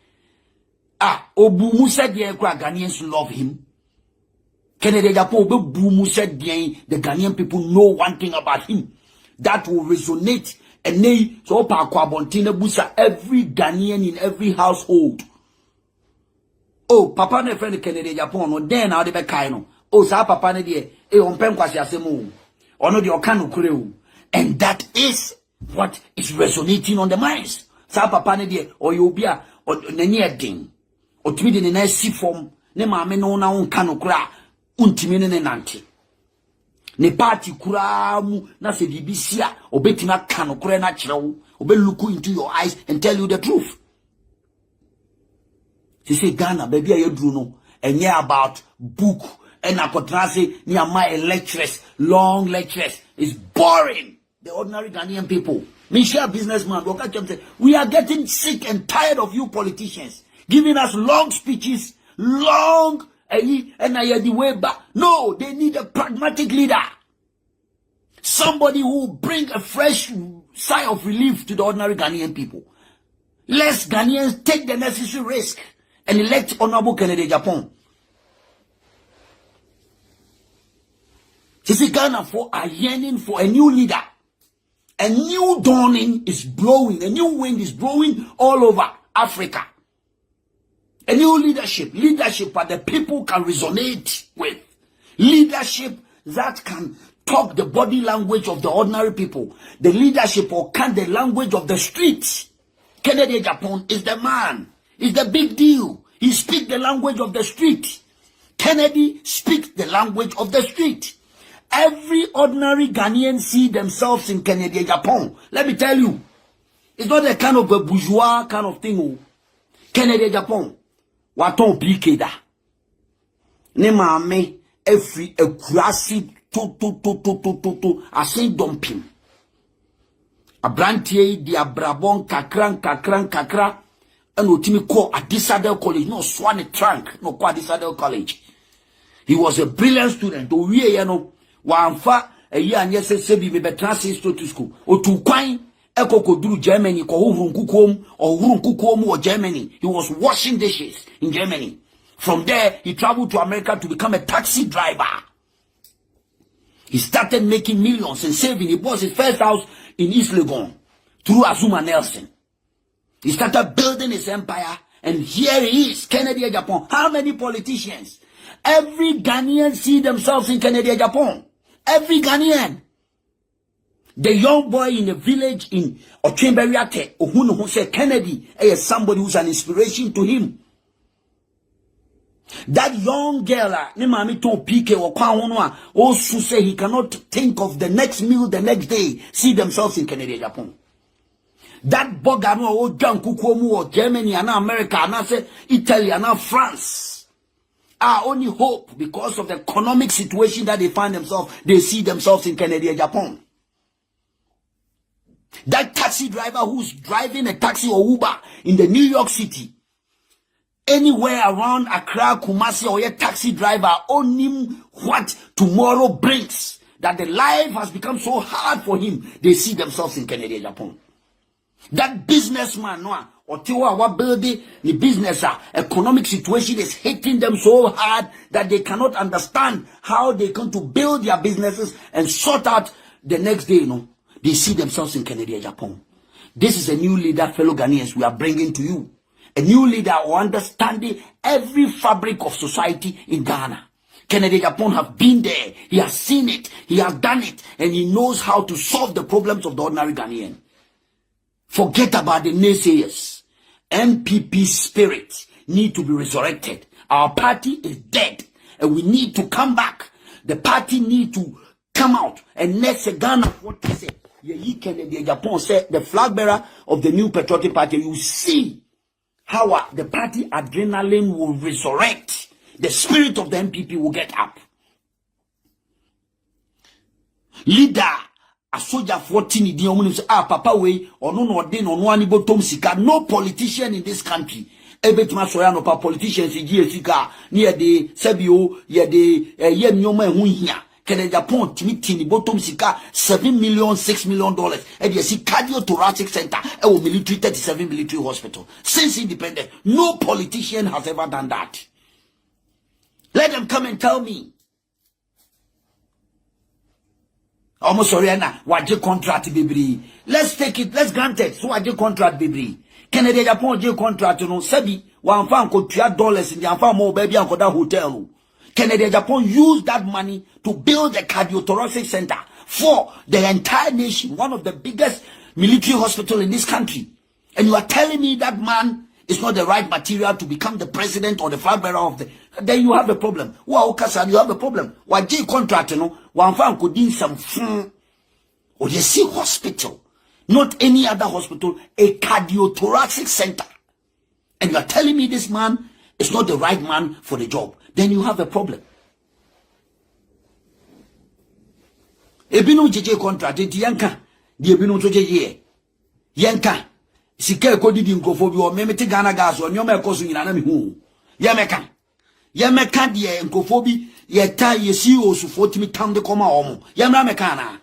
Obumu said the Ghanaians love him. Kennedy Japo Bumu said the Ghanaian people know one thing about him that will resonate and they so Pakwabontina Busa every Ghanaian in every household. Oh, Papa ne friend Kennedy Japan no then now they be kaino. Oh, sa Papa ne de on pen kwasi asemu. Ono de okanu kureu. And that is what is resonating on the minds. Sa Papa ne de o yobia o nani edin. O timi de na si form ne maame no na on kanu kura. Untimi ne nanti. Ne party kura mu na se bibisia obetima kanu kura na kirewo obe look into your eyes and tell you the truth. She say Ghana baby ayedru no enye about book and akotrase near my lectures, long lectures. It's boring. The ordinary Ghanaian people. Michelle businessman, we are getting sick and tired of you politicians giving us long speeches, long no, they need a pragmatic leader. Somebody who will bring a fresh sigh of relief to the ordinary Ghanaian people. Let's Ghanaians take the necessary risk and elect Honorable Kennedy Japan. You see, Ghana are yearning for a new leader. A new dawning is blowing. A new wind is blowing all over Africa. A new leadership that the people can resonate with. Leadership that can talk the body language of the ordinary people. The leadership or can the language of the streets. Kennedy Japan is the man. Is the big deal. He speaks the language of the street. Kennedy speaks the language of the street. Every ordinary Ghanaian see themselves in Kennedy Japan. Let me tell you, it's not a kind of a bourgeois kind of thing. Kennedy Japan, waton pikeda. Ne maame every aggressive to asin dumping. Abrantie di abrabon kakran and otimi call at Disadel College, no swan trunk, no kwa Disadel College. He was a brilliant student. O wie ye no Wanfa a year and yes, sebi be transit to school. Or to quine Eko Kodua Germany, or Kukum or Germany. He was washing dishes in Germany. From there, he traveled to America to become a taxi driver. He started making millions and saving. He bought his first house in East Legon through Azuma Nelson. He started building his empire, and here he is, Kennedy Japan. How many politicians? Every Ghanaian see themselves in Kennedy Japan. Every Ghanaian. The young boy in the village in Ochemberiate, who said Kennedy is somebody who's an inspiration to him. That young girl, also say he cannot think of the next meal the next day, see themselves in Kennedy Japan. That bogano or John Kukuomu or Germany and America and I say Italy and France. Our only hope, because of the economic situation that they find themselves, they see themselves in Kennedy, Japan. That taxi driver who's driving a taxi or Uber in the New York City, anywhere around Accra, Kumasi, or a taxi driver, only what tomorrow brings, that the life has become so hard for him, they see themselves in Kennedy, Japan. That businessman, or our building the business, economic situation is hitting them so hard that they cannot understand how they come to build their businesses and sort out the next day. They see themselves in Kennedy, Japan. This is a new leader, fellow Ghanaians, we are bringing to you. A new leader who understands every fabric of society in Ghana. Kennedy Japan have been there. He has seen it. He has done it. And he knows how to solve the problems of the ordinary Ghanaian. Forget about the naysayers. MPP spirit need to be resurrected. Our party is dead and we need to come back. The party need to come out. And next Ghana, what they say, Kennedy Japan said, the flag bearer of the new patriotic party, you see how the party adrenaline will resurrect. The spirit of the MPP will get up. Leader a soldier 14 di omu say papa we ono no de no no ani botom sika. No politician in this country ebetima so ya no pa politicians gi sika na ye de sabio ye de ye nyoma ehu hia Kennedy Japan timi bottom sika $7 million $6 million e dey see cardiothoracic center e wo military 37 military hospital since independence. No politician has ever done that. Let them come and tell me. Almost sorry na waje contract bibri. Let's take it, let's grant it. So waje contract bibri. Kennedy Japan je contract no sabi wan fa nko tua dollars in anfa mo baby anko da hotel. Kennedy Japan use that money to build a cardiothoracic center for the entire nation, one of the biggest military hospital in this country. And you are telling me that man is not the right material to become the president or the flag bearer of the, then you have a problem. Wow, Kasan, you have a problem. Waje contract, one fan could do some or you see hospital, not any other hospital, a cardiothoracic center. And you are telling me this man is not the right man for the job. Then you have a problem. Ebinu jeje contract enti yanka de ebinu to jeje yanka sika ekodi di nkofo bi o memete Ghana gas o nyoma ekoso nyina na me hu ye meka de nkofo bi ye ta ye si osufo timi tam de koma omo ye mra meka na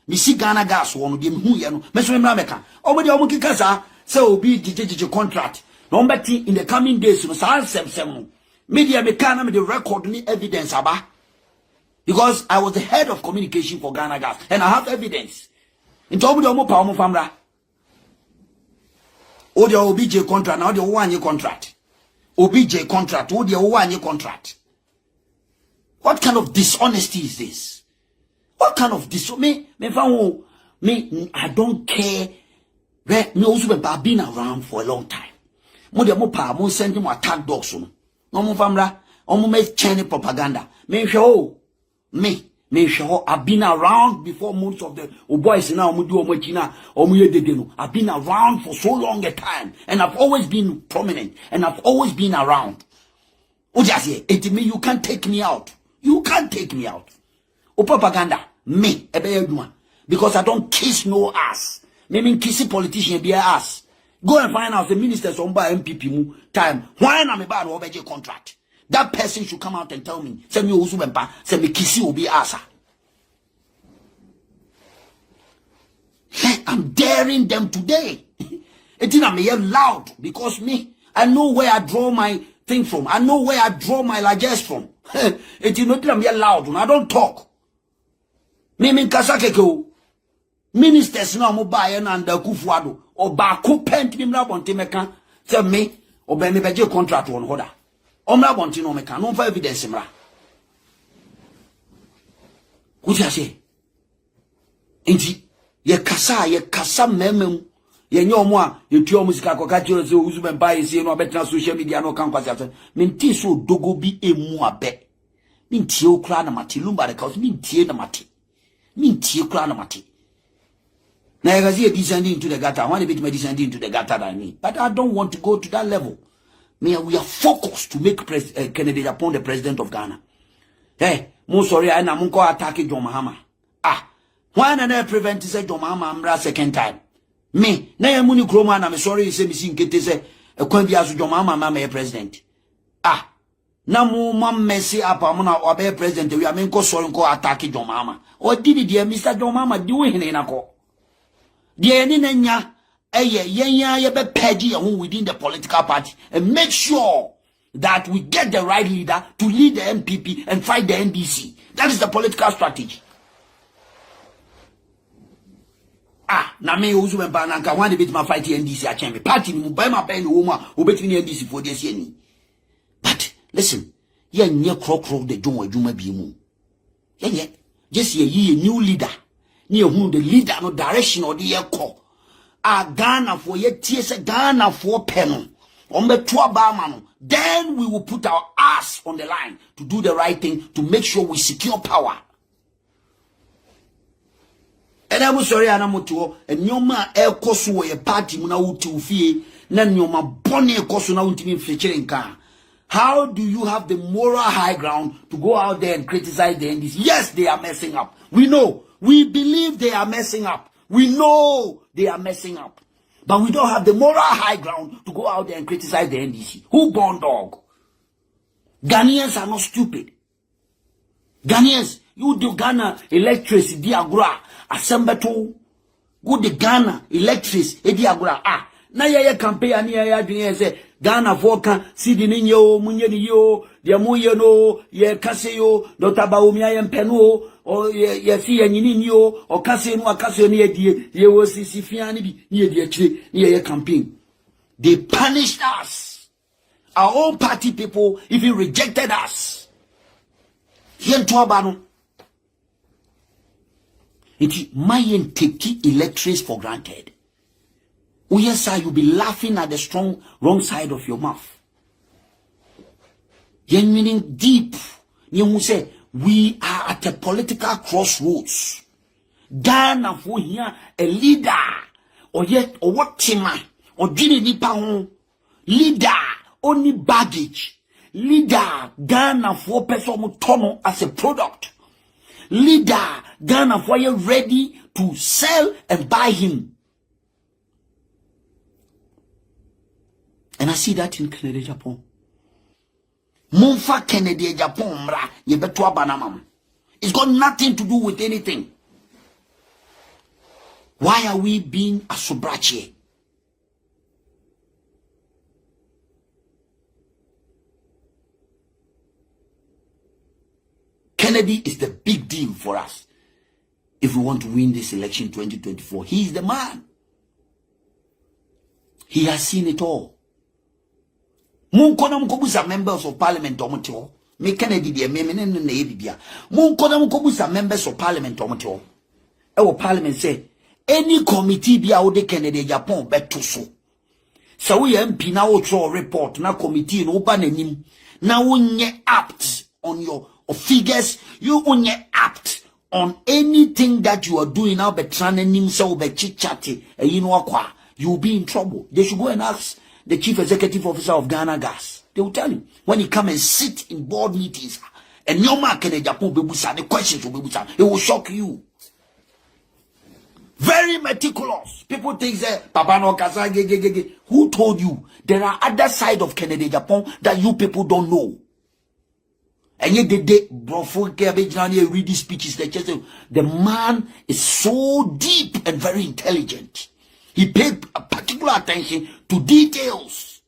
mi si Ghana gas wo no de me hu ye no me so mra meka omo de omo kika sa se obi jeje contract no mbeti in the coming days no sa sem media meka na me the record ni evidence aba. Because I was the head of communication for Ghana Gas. And I have evidence. In Tobu de Omo Pa Omo Famra. O de OBJ contract. Now the 1 year contract. OBJ contract. O de 1 year contract. What kind of dishonesty is this? What kind of dishonesty? Me, I don't care. Me also Bempah been around for a long time. Mo de Omo Pa Omo send him attack dogs. No Omo Famra. Omo make Chinese propaganda. Me show. Me sure I've been around before most of the boys now I've been around for so long a time and I've always been prominent and I've always been around. It me you can't take me out. You can't take me out. Propaganda me because I don't kiss no ass. Me mean kissy politician be ass. Go and find out the ministers on by MPP time. Why am I bad OBJ contract? That person should come out and tell me. Say me Owusu Bempah. Say me kisi will be asa. I'm daring them today. It is I'm here loud because me. I know where I draw my thing from. I know where I draw my largest from. It is not I'm here loud. I don't talk. Me mean kasakeko. Ministers now mobile and kufuado or ba ku pent me mrabonte meka. Say me or be me beje contract on order. Omra bonti no meka no fa evidence mra. What you say? Enti ye kasa memem ye nyomo a ye tuo musika koka tiro se Owusu Bempah ye se no abetna social media no kan kwase ase. Menti so dogo bi emu abe. Mintie okra na mate lumba de cause mintie na mate. Mintie okra na mate. Na ye gazi descending into the gutter. I want to be descending into the gutter than me. But I don't want to go to that level. We are focused to make Kennedy upon the president of Ghana. Hey, mo sorry, I na munko attack John Mahama. Why na prevent say John Mahama amra second time? Me, na ye muni kroma na me sorry say me sin kete say kwan bi aso John Mahama ma president. Na mo mam messy up amuna obe president we am nko sorry nko attack John Mahama. O didi dear Mr. John Mahama di we hene na ko. Die ni na nya within the political party and make sure that we get the right leader to lead the MPP and fight the NDC. That is the political strategy. Na me Owusu Bempah na nka wan de bit ma fight the NDC a chambe party ni buy my pen woma obetini NDC for this year. But listen, ye nye krokro de jonwa adwuma bi mu. Ye just ye new leader. Ni who the leader no direction or the call. Ghana for ye TS Ghana for pen on the Tuabamano. Then we will put our ass on the line to do the right thing to make sure we secure power. And I was sorry, Anamoto, and Yoma El Kosu, a party muna uti ufie, nan Yoma Bonnie Kosuna ultimate featuring car. How do you have the moral high ground to go out there and criticize the NDC? Yes, they are messing up. We know. We believe they are messing up. We know they are messing up. But we don't have the moral high ground to go out there and criticize the NDC. Who born dog? Ghanaians are not stupid. Ghanaians, you do Ghana electricity diagra assemble go the Ghana electricity diagra na ye campaign ani ya adwene say Ghana for kan sidi ni yo munye ni yo de moye no ye kase yo Dr. Bawumia ye mpeno o ye si ye nyini ni yo o kase no akase no ye die ye wo sisi fiani bi ni ye die chire ni ye campaign. They punished us. Our own party people even rejected us. Here to abano. It mayen take electricity for granted. Oh yes, sir, you'll be laughing at the wrong side of your mouth. Yen meaning deep. You say we are at a political crossroads. Ghana for here a leader, or yet or what tima, or Jini Nipa leader, only baggage. Leader Ghana for person tono as a product. leader. Ghana for you ready to sell and buy him. And I see that in Kennedy, Japan. Monfa Kennedy, Japan, mra, yebetua banamam. It's got nothing to do with anything. Why are we being asobrache? Kennedy is the big deal for us. If we want to win this election 2024, he is the man. He has seen it all. Munkona mkobusa members of parliament omotio. Me Kennedy de me ne ebibia. Munkona mkobusa members of parliament omotio. Ewo parliament say any committee bia wo de Kennedy Japan beto so. So we MP na wo throw report na committee no ba nanim na wonye apt on your figures, you wonye apt on anything that you are doing now betranim so be chit-chatty you know akwa, you'll be in trouble. They should go and ask the chief executive officer of Ghana Gas. They will tell him when he come and sit in board meetings and your market in Japan the questions will be it will shock you. Very meticulous. People think that Papa no kasa ge. Who told you there are other side of Kennedy Japan that you people don't know? And yet the read these speeches. The man is so deep and very intelligent. He paid a particular attention to details.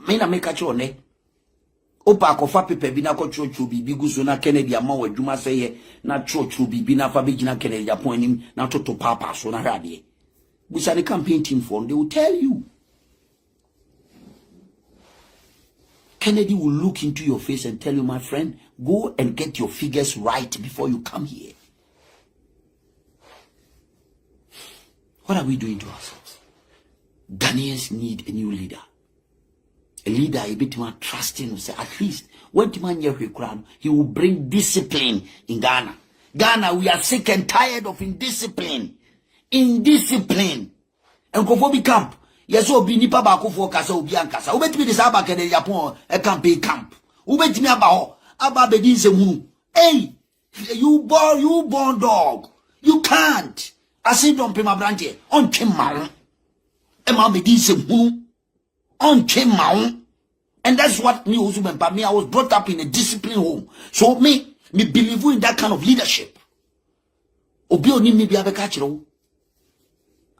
Mina make a chone. Opa kofa pepe bina ko chochu bibi guso na Kennedy ama wadwuma seye na chochu bibi na fa begina Kennedy Japan nim na toto papa so na hade. Busa the campaign team for they will tell you. Kennedy will look into your face and tell you, my friend, go and get your figures right before you come here. What are we doing to ourselves? Ghanaians need a new leader. A leader, a bit more trusting, say at least when the man he will bring discipline in Ghana. Ghana, we are sick and tired of indiscipline. Indiscipline. And go for the camp. Yes, so be nipa ba for kasa obi ankasa. Ubetimi de saba Kennedy Japan e camp. Ubetimi aba bedin se hunu. Hey, you born dog. You can't. I say don't pay my branch on chimau. Emma bedin se hunu. On chimau. And that's what me Owusu Bempah. Me, I was brought up in a disciplined home. So me believe in that kind of leadership. Obi oni me bi abeka.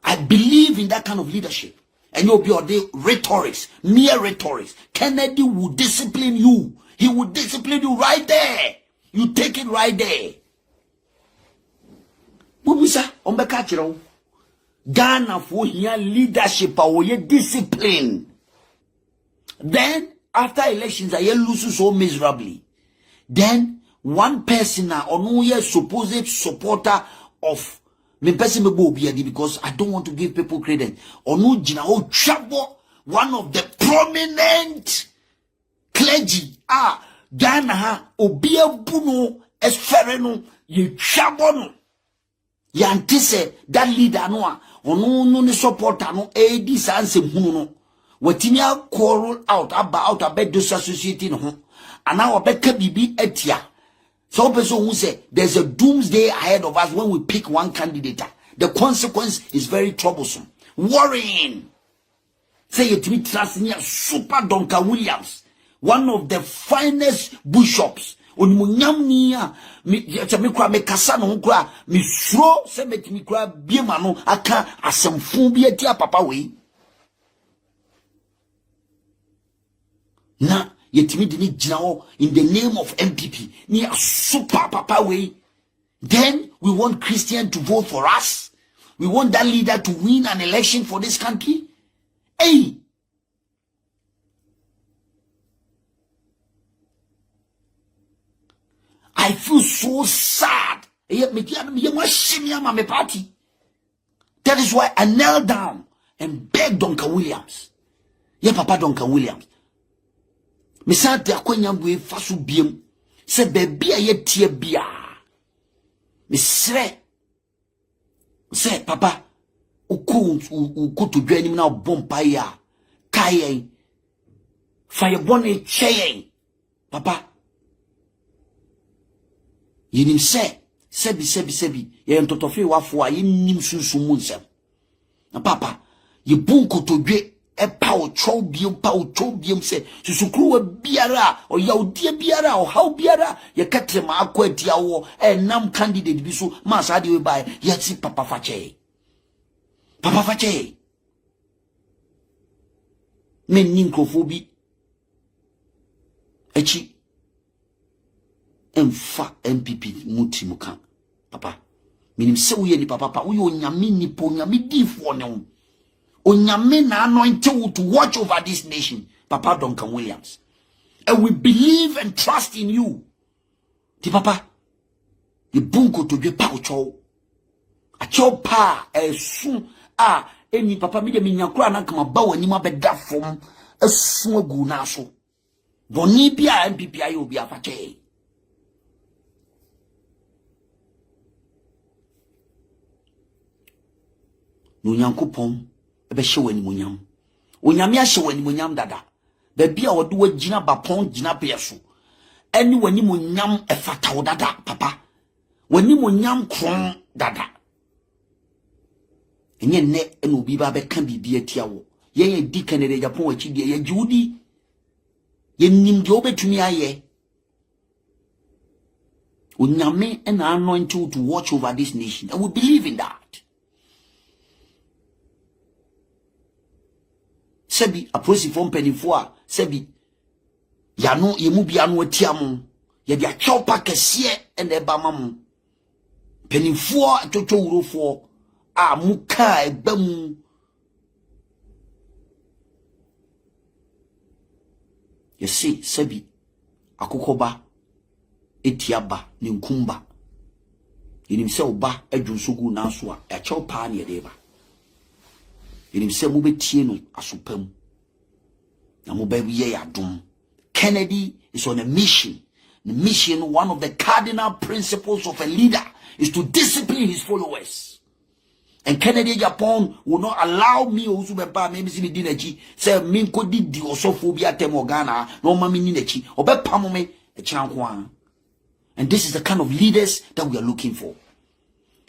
I believe in that kind of leadership. And you'll be all day rhetorics, mere rhetorics. Kennedy will discipline you. He will discipline you right there. You take it right there. Mubisa, ombekachiro. Ghana for here leadership or discipline. Then after elections, I lose so miserably. Then one person or no supposed supporter of me person me go because I don't want to give people credit. Onu jina o chabo, one of the prominent clergy. Ghana ha obia buno esfereno ye chabo no. Ye antise that leader no onu no ni supporter no edi sanse hunu no. Wetimi quarrel out about disassociating ho. Ana obeka bibi etia. So person who say there's a doomsday ahead of us when we pick one candidate. The consequence is very troublesome. Worrying. Say it me trust near Super Donka Williams, one of the finest bishops. Onimunyamnia mikra me kasa no nkra me suro se metimi kra biema no aka asemfo bi atia papa we. Na yetimi dini jinao in the name of MPP ni a super papa way. Then we want Christian to vote for us. We want that leader to win an election for this country. Hey, I feel so sad. That is why I knelt down and begged Duncan Williams. Yeah, Papa Duncan Williams. Me sa te akwanyam we faso biem se bebi a ye tie bia me sre se papa uku to dwanim na bompa ya kai fire bone cheye papa yinim se Sebi. Ye ntotofe wafo a ye nim sunsun mu nsem. Na papa, ye bunko to dwe e pa o chobium se susukruwa biara o yaudie biara o haw biara ye katrema akwa dia wo e nam candidate bi so ma sa de we bai ye si papa fache men ninkofobi echi emfa MPP muti muka papa minim se wo ye ni papa wo ye onyame ni po onyame difo ne wo onyame na anointed to watch over this nation Papa Duncan Williams, and we believe and trust in you ti papa ye bunko to be paucho a chopa esu a eni papa mi de minyakura na kama ba wani ma beda fom esu agu na so boni bia MPP ayo obi afache no nyankopon ebe hye wani munyam onyame ahye wani munyam dada ba bia wode wagina bapon gina peso eni wani munyam efata dada papa wani munyam kron dada enye ne eno obi ba be kan bibia tia wo ye di kanere Japan wachi die ye judi ye nim de obetumi aye onyame and anointed to watch over this nation, and we believe in that. Sebi aprosi from penifua sebi yano yemu biano atiamu ye dia chopa kese and eba mamu penifua toto urofo a muka ebamu you see sebi akokoba etiaba ni nkumba yinim se oba adwunsogu nanso a chopa na yedeba yinim se mu betie no asopam na mu ba ye yadom. Kennedy is on a mission. The mission, one of the cardinal principles of a leader, is to discipline his followers. And Kennedy Japan will not allow me Owusu Bempah maybe see me dinechi say me ko di osophobia temogana no mama ni nechi obepa me e chankwa. And this is the kind of leaders that we are looking for.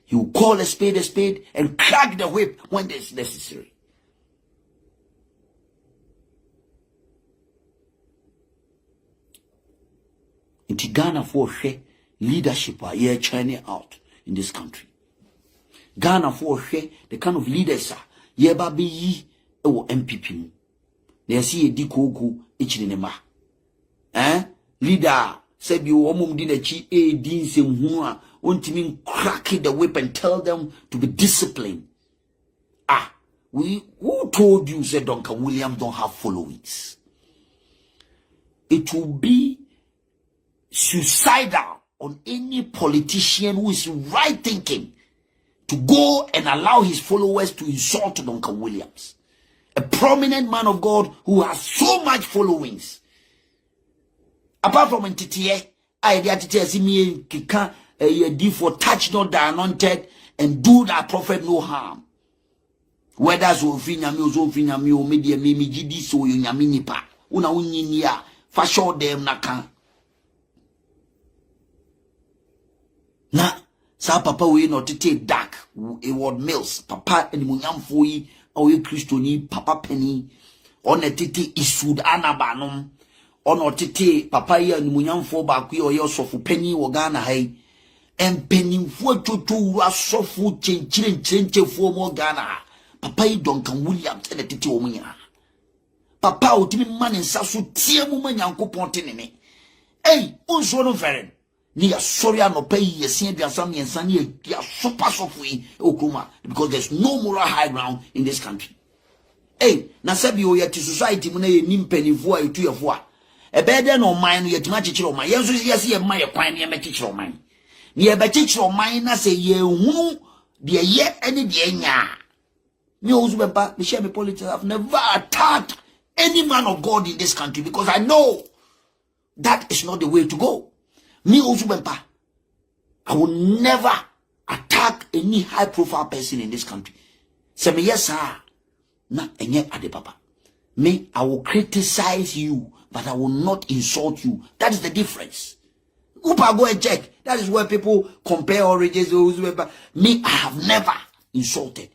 He will call a spade and crack the whip when it's necessary. In Ghana for leadership are here churning out in this country. Ghana for the kind of leaders are yeba be yi or MPP. They see a dikoku ichinema. Leader said you omum dinechi din sem hua untimin crack the whip and tell them to be disciplined. Who told you said Duncan Williams don't have followings? It will be suicidal on any politician who is right thinking to go and allow his followers to insult Duncan Williams, a prominent man of God who has so much followings. Apart from NTTA, I see me kika a for touch not the anointed and do that prophet no harm. Whether so finya mi o media mi gidi so yonyami nipa una unyinia fa show them naka. Na sa papa we not take dark a word mills papa and munyam foyi o ye Christoni papa penny on a tete isud anabanom on or tete papa ye and munyam fo back we or your sofu penny or Ghana hay and penny for to sofu chenche for more Ghana papa ye Duncan Williams and a tete omunya papa ultimate man in sasu tie mu manyanko pontenene hey unso no feren ni ya sorry no pay yesin aduasam yensan ya super sofui okuma because there's no moral high ground in this country. Hey, na sabi o yet society mu na ye nimpanifo a etu yefo a ebede no man no yetima chichiro man yenso yesi ye man ye kwan ye mechichiro man ni ye bechichiro man na se ye hunu de ye ene de nya me Owusu Bempah me share me politics. I've never attacked any man of God in this country because I know that is not the way to go. Me Owusu Bempah, I will never attack any high profile person in this country. Say me yes sir, na enye ade papa. Me I will criticize you, but I will not insult you. That is the difference. Upa, go and check. That is where people compare origins. Me, I have never insulted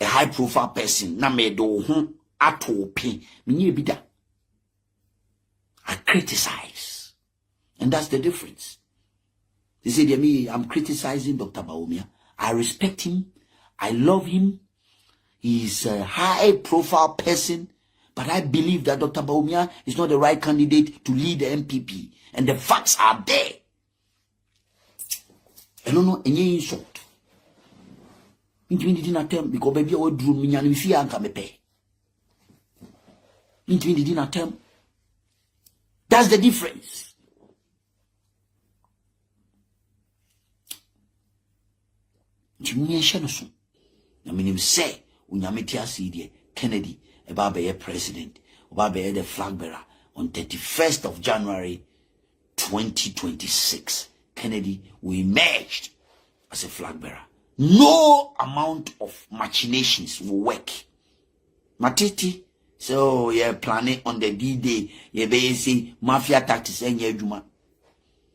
a high profile person. Na me do atopi. Me bida. I criticize. And that's the difference. They say to me, I'm criticizing Dr. Bawumia. I respect him. I love him. He's a high profile person. But I believe that Dr. Bawumia is not the right candidate to lead the MPP. And the facts are there. I don't know any insult. Into didn't attempt because baby I drew me and if you anka me pay. Into didn't attempt. That's the difference. Jimmy Shenoson. I mean him say Unyamitia Sidie Kennedy about be a president, about be the flag bearer on 31st of January 2026. Kennedy will emerge as a flag bearer. No amount of machinations will work. Matiti, so you're planning on the D-Day, you say mafia tactics and your juma.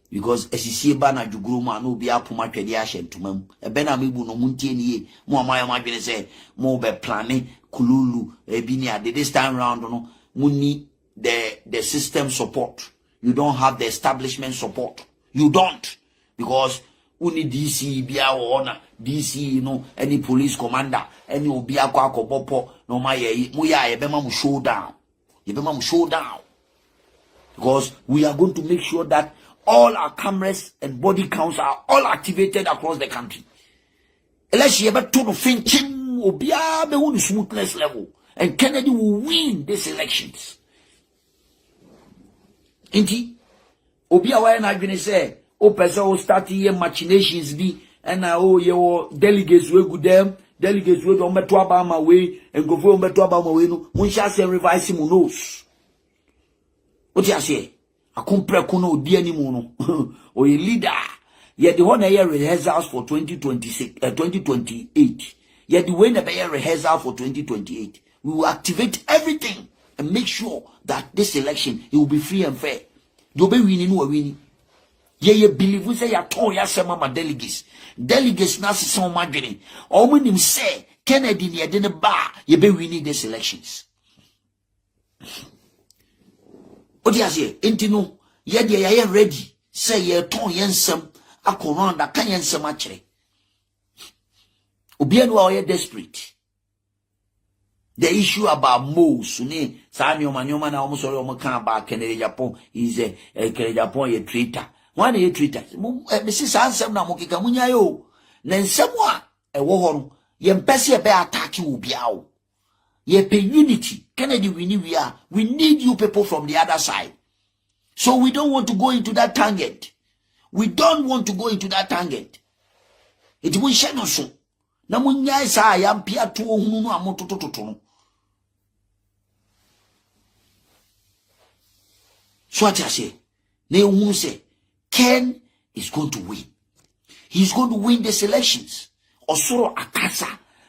Because as you see, Bana Juguruma, no be up my tradition to mum. A Benamibu no Muntini, more my imagine say, more be planning, Kululu, Ebinia, this time round, no, Muni, the system support. You don't have the establishment support. You don't. Because only DC, Bia or DC, you know, any police commander, any Obia Kwako Popo, no my Muya, Ebema show down. Ebema show down. Because we are going to make sure that all our cameras and body counts are all activated across the country. Unless you ever told of finching Obia be smoothness level. And Kennedy will win these elections. Inti Obia wa na adwene say o pese o start here machinations bi and o your delegates we go them delegates we don beto aba ma we and go for beto aba ma we no mun sha say revise mu nose. What you say? Akompre ko no odi animu no o ye leader ye the one year rehearsals for 2026 2028 ye the way na be rehearsal for 2028. We will activate everything and make sure that this election it will be free and fair. You be winning no winning. Ye believe we say ya ton ya sema ma delegates. Delegates na se son madwene. Omunim say Kennedy ne de ne ba ye be winning these elections. What you say? Enti no ye de ya ready say ye ton yensem akoranda kan yensem akere. Obi anu a ye desperate. The issue about Moose, Samuel Manyoma na almost all about Kennedy Japan is a Kennedy Japan a traitor. One a traitor. Mrs. Ansem na Mokika Munyayo. Then someone a war ye mpesi be attack you biao. Ye pay unity. Kennedy we are. We need you people from the other side. So we don't want to go into that tangent. We don't want to go into that tangent. It will share no so. Na munyai sa ya mpia tu ohunu no amototototo no. So what I say, ne say, Ken is going to win. He's going to win these elections. Osoro akasa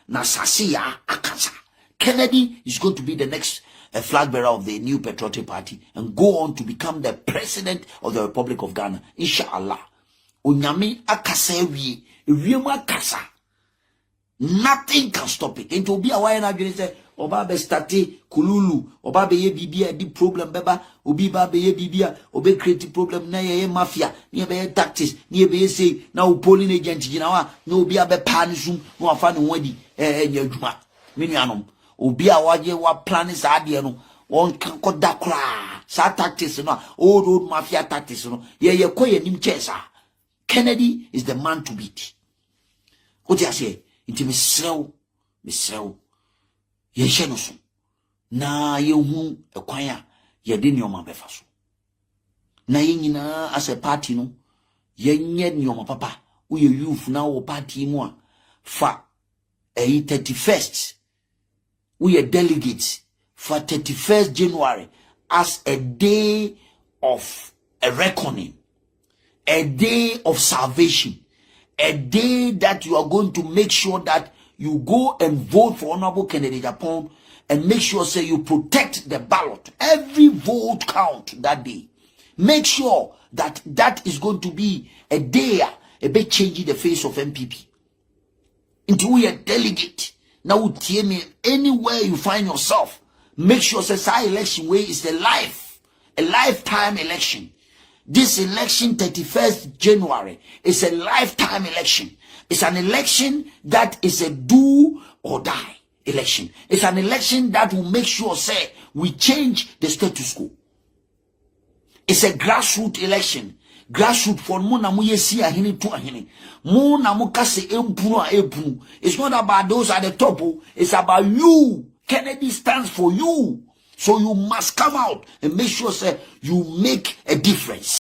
na sasia akasa. Kennedy is going to be the next flag bearer of the new patriotic party and go on to become the president of the Republic of Ghana. Inshallah. Onyame akasa ewie mu akasa. Nothing can stop it. And to be a why na say oba be starte kululu oba be ye bibia di problem beba obi ba be ye bibia obe create problem na ye mafia ni be tactics ni be say na o polling agent gina wa na obi abe panisum no afa ne wadi nya adwuma menuanom obi a waje wa plan sa ade no won kan koda kra sa tactics no old mafia tactics no ye koye nim chesa. Kennedy is the man to beat. What you say? Inti misrew ye hye so na ye hu ekwan a ye de nyoma befa so na ye nyina as a party no ye nye nyoma papa wo ye youth na wo party mu a fa 31st wo ye delegates for 31st January as a day of a reckoning, a day of salvation, a day that you are going to make sure that you go and vote for Honorable Kennedy Japan and make sure say you protect the ballot. Every vote count that day. Make sure that is going to be a day a bit changing the face of MPP. Into we a delegate. Now tell me anywhere you find yourself, make sure that election way is a lifetime election. This election 31st January is a lifetime election. It's an election that is a do or die election. It's an election that will make sure say we change the status quo. It's a grassroots election. Grassroots for mo na mo yesi ahini to ahini. Mo na mo kase empunu a empunu. It's not about those at the top. It's about you. Kennedy stands for you. So you must come out and make sure say you make a difference.